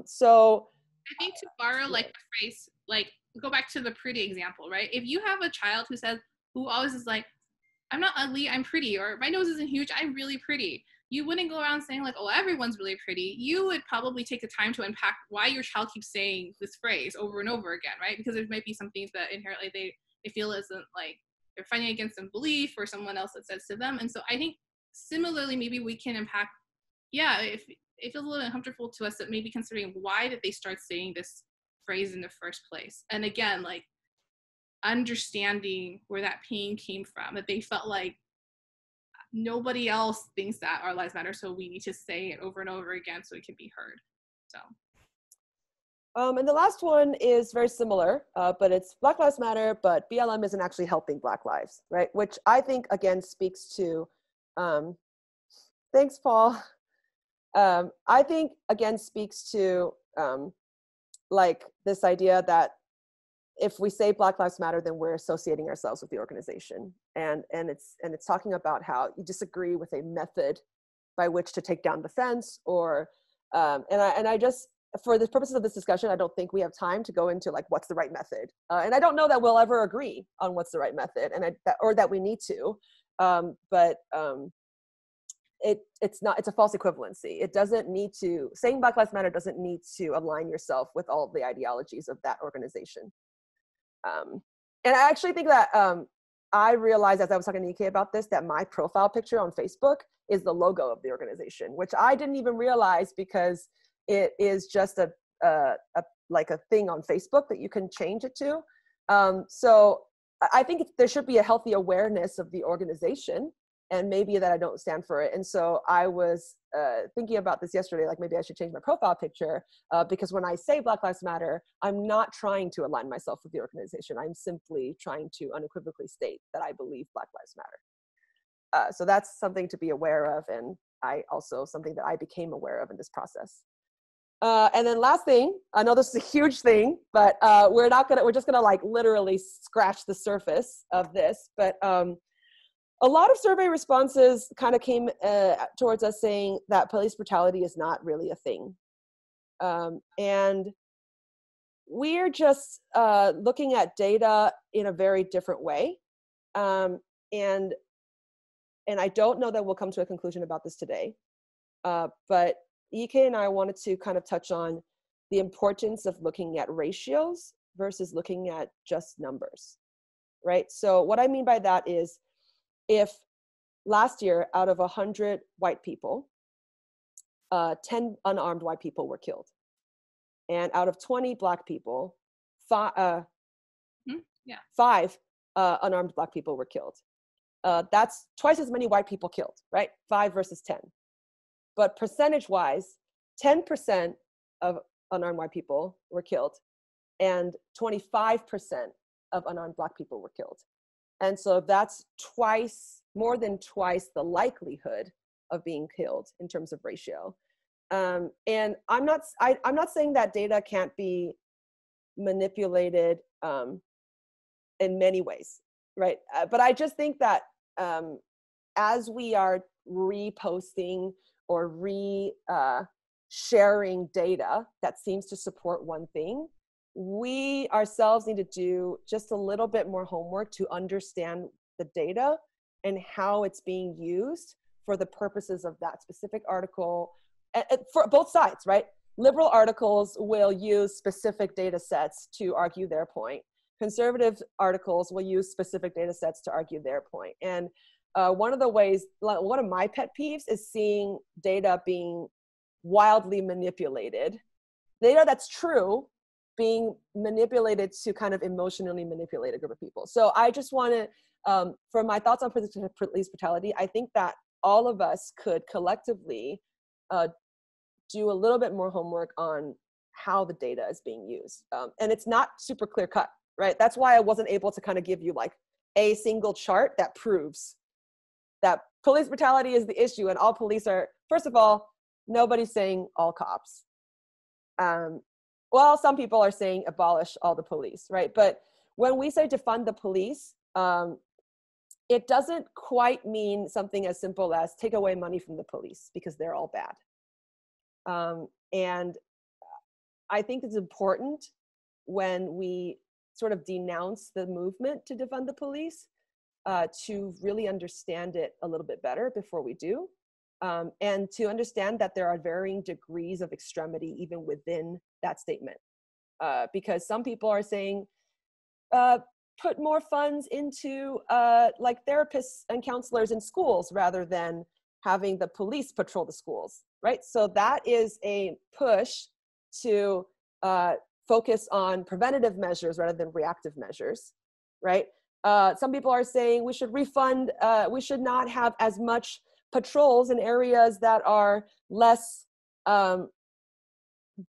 So I think to borrow like the phrase, like go back to the pretty example, right? If you have a child who always is like, I'm not ugly, I'm pretty, or my nose isn't huge, I'm really pretty. You wouldn't go around saying like, oh, everyone's really pretty. You would probably take the time to unpack why your child keeps saying this phrase over and over again, right? Because there might be some things that inherently they feel isn't like they're fighting against some belief or someone else that says to them. And so I think similarly, maybe we can unpack, if it feels a little uncomfortable to us, that maybe considering why did they start saying this phrase in the first place? And again, like understanding where that pain came from, that they felt like nobody else thinks that our lives matter, so we need to say it over and over again so it can be heard. So and the last one is very similar, but it's Black Lives Matter, but BLM isn't actually helping Black lives, right? Which I think again speaks to thanks, Paul. I think again speaks to like this idea that if we say Black Lives Matter, then we're associating ourselves with the organization, and it's talking about how you disagree with a method by which to take down the fence, or and I just, for the purposes of this discussion, I don't think we have time to go into like what's the right method, and I don't know that we'll ever agree on what's the right method, and or that we need to, but it's a false equivalency. It doesn't need to, saying Black Lives Matter doesn't need to align yourself with all of the ideologies of that organization. And I actually think that I realized as I was talking to EK about this, that my profile picture on Facebook is the logo of the organization, which I didn't even realize because it is just a thing on Facebook that you can change it to. So I think there should be a healthy awareness of the organization, and maybe that I don't stand for it. And so I was thinking about this yesterday, like maybe I should change my profile picture, because when I say Black Lives Matter, I'm not trying to align myself with the organization. I'm simply trying to unequivocally state that I believe Black Lives Matter. So that's something to be aware of, and something that I became aware of in this process. And then last thing, I know this is a huge thing, but we're just gonna like literally scratch the surface of this, but a lot of survey responses kind of came towards us saying that police brutality is not really a thing. And we're just looking at data in a very different way. And I don't know that we'll come to a conclusion about this today. But EK and I wanted to kind of touch on the importance of looking at ratios versus looking at just numbers, right? So what I mean by that is, if last year out of 100 white people, 10 unarmed white people were killed, and out of 20 Black people, 5 unarmed Black people were killed. That's twice as many white people killed, right? 5 versus 10. But percentage-wise, 10% of unarmed white people were killed, and 25% of unarmed Black people were killed. And so that's more than twice the likelihood of being killed in terms of ratio. And I'm not saying that data can't be manipulated in many ways, right? But I just think that as we are reposting or sharing data that seems to support one thing, we ourselves need to do just a little bit more homework to understand the data and how it's being used for the purposes of that specific article, for both sides, right? Liberal articles will use specific data sets to argue their point. Conservative articles will use specific data sets to argue their point. And one of my pet peeves is seeing data being wildly manipulated. Data that's true being manipulated to kind of emotionally manipulate a group of people. So I just want to, for my thoughts on police brutality, I think that all of us could collectively do a little bit more homework on how the data is being used. And it's not super clear cut, right? That's why I wasn't able to kind of give you like a single chart that proves that police brutality is the issue and all police are, first of all, nobody's saying all cops. Well, some people are saying abolish all the police, right? But when we say defund the police, it doesn't quite mean something as simple as take away money from the police because they're all bad. And I think it's important when we sort of denounce the movement to defund the police to really understand it a little bit better before we do. And to understand that there are varying degrees of extremity even within that statement. Because some people are saying, put more funds into like therapists and counselors in schools rather than having the police patrol the schools, right? So that is a push to focus on preventative measures rather than reactive measures, right? Some people are saying we should refund, we should not have as much patrols in areas that are less,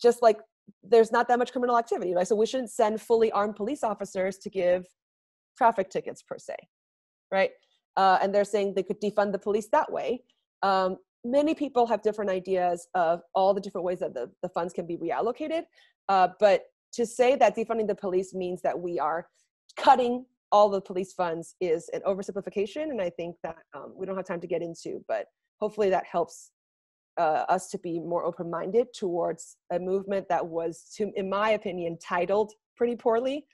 just like there's not that much criminal activity, right? So we shouldn't send fully armed police officers to give traffic tickets per se, right? And they're saying they could defund the police that way. Many people have different ideas of all the different ways that the funds can be reallocated. But to say that defunding the police means that we are cutting all the police funds is an oversimplification. And I think that we don't have time to get into, but hopefully that helps us to be more open-minded towards a movement that was, in my opinion, titled pretty poorly,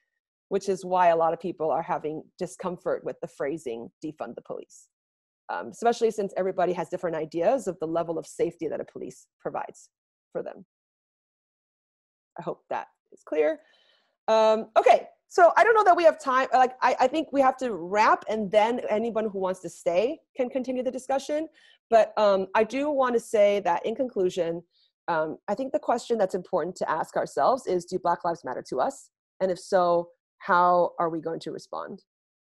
which is why a lot of people are having discomfort with the phrasing defund the police, especially since everybody has different ideas of the level of safety that a police provides for them. I hope that is clear. Okay, so I don't know that we have time. Like, I think we have to wrap, and then anyone who wants to stay can continue the discussion. But I do want to say that in conclusion, I think the question that's important to ask ourselves is, do Black Lives matter to us? And if so, how are we going to respond,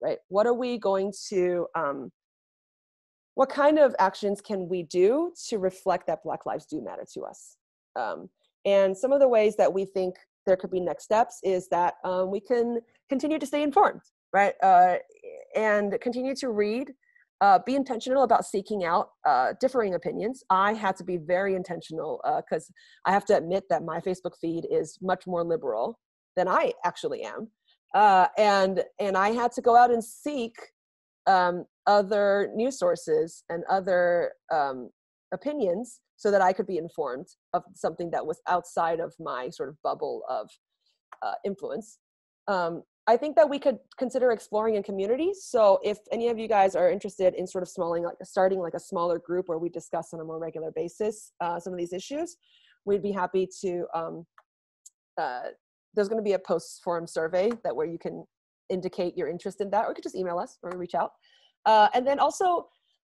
right? What are we going to, what kind of actions can we do to reflect that Black lives do matter to us? And some of the ways that we think there could be next steps is that we can continue to stay informed, right? And continue to read, be intentional about seeking out differing opinions. I had to be very intentional because I have to admit that my Facebook feed is much more liberal than I actually am. And I had to go out and seek other news sources and other opinions so that I could be informed of something that was outside of my sort of bubble of influence. I think that we could consider exploring in communities. So if any of you guys are interested in sort of starting like a smaller group where we discuss on a more regular basis some of these issues, we'd be happy to, there's going to be a post-forum survey where you can indicate your interest in that, or you could just email us or reach out. And then also,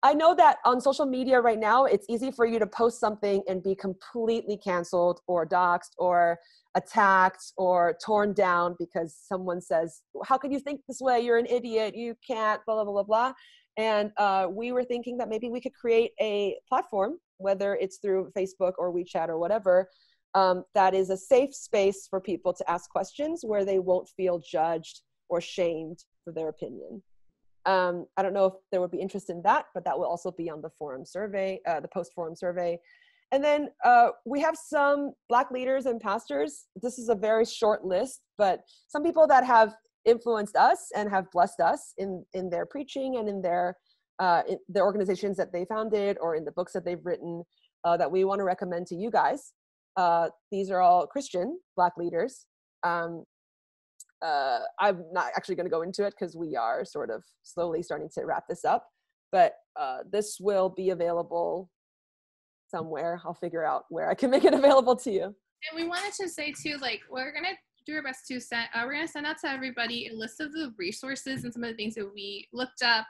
I know that on social media right now, it's easy for you to post something and be completely canceled or doxxed or attacked or torn down because someone says, how can you think this way? You're an idiot. You can't, blah, blah, blah, blah, blah. And we were thinking that maybe we could create a platform, whether it's through Facebook or WeChat or whatever, that is a safe space for people to ask questions where they won't feel judged or shamed for their opinion. I don't know if there would be interest in that, but that will also be on the forum survey, the post-forum survey. And then we have some Black leaders and pastors. This is a very short list, but some people that have influenced us and have blessed us in their preaching and in their organizations that they founded or in the books that they've written that we want to recommend to you guys. These are all Christian Black leaders. I'm not actually going to go into it because we are sort of slowly starting to wrap this up, but this will be available somewhere. I'll figure out where I can make it available to you. And we wanted to say too, like, we're going to do our best to send, we're going to send out to everybody a list of the resources and some of the things that we looked up,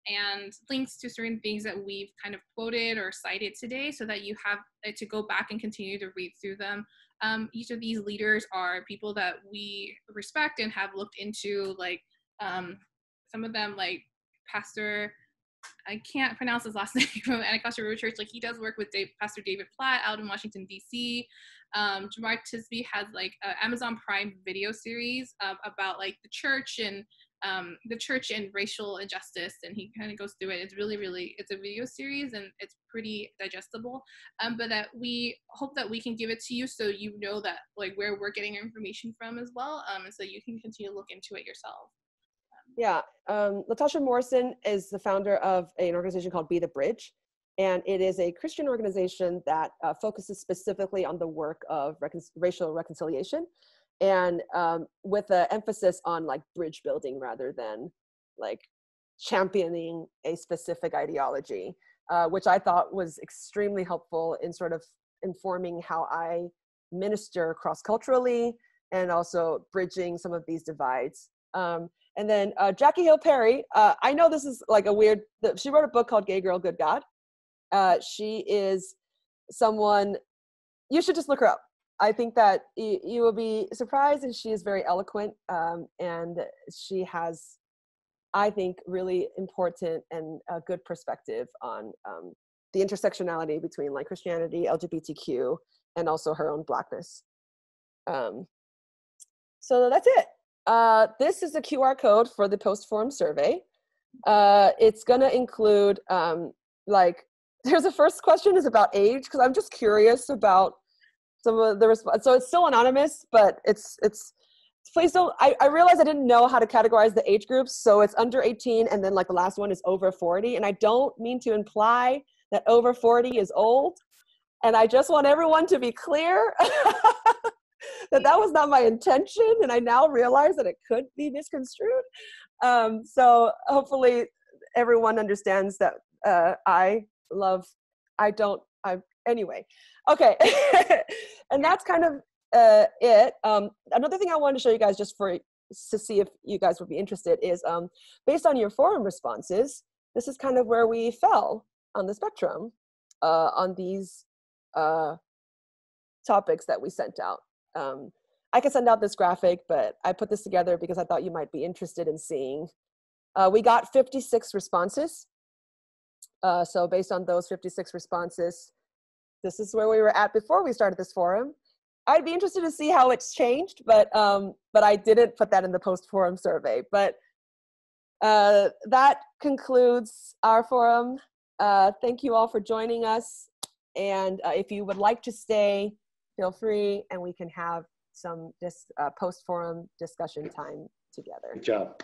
and links to certain things that we've kind of quoted or cited today so that you have to go back and continue to read through them. Each of these leaders are people that we respect and have looked into, like some of them, like Pastor, I can't pronounce his last name, from Anacostia River Church. Like, he does work with Pastor David Platt out in Washington, D.C. Jamar Tisby has like an Amazon Prime video series about like the church and racial injustice, and he kind of goes through it. It's really, it's a video series and it's pretty digestible, but that we hope that we can give it to you so you know that like where we're getting our information from as well, and so you can continue to look into it yourself. Yeah, Latasha Morrison is the founder of an organization called Be the Bridge, and it is a Christian organization that focuses specifically on the work of racial reconciliation, and with an emphasis on like bridge building rather than like championing a specific ideology, which I thought was extremely helpful in sort of informing how I minister cross-culturally and also bridging some of these divides. And then Jackie Hill Perry, I know this is like a weird, she wrote a book called Gay Girl, Good God. She is someone, you should just look her up. I think that you will be surprised, and she is very eloquent, and she has, I think, really important and a good perspective on the intersectionality between like Christianity, LGBTQ, and also her own Blackness. So that's it. This is a QR code for the post-forum survey. It's gonna include, like, there's a first question is about age, because I'm just curious about some of the response. So it's still anonymous, but it's please don't, I realized I didn't know how to categorize the age groups. So it's under 18, and then like the last one is over 40. And I don't mean to imply that over 40 is old. And I just want everyone to be clear that was not my intention, and I now realize that it could be misconstrued. So hopefully everyone understands that anyway. Okay, and that's kind of it. Another thing I wanted to show you guys just to see if you guys would be interested is based on your forum responses, this is kind of where we fell on the spectrum on these topics that we sent out. I can send out this graphic, but I put this together because I thought you might be interested in seeing. We got 56 responses. So based on those 56 responses, this is where we were at before we started this forum. I'd be interested to see how it's changed, but I didn't put that in the post-forum survey. But that concludes our forum. Thank you all for joining us. And if you would like to stay, feel free, and we can have some post-forum discussion time together. Good job.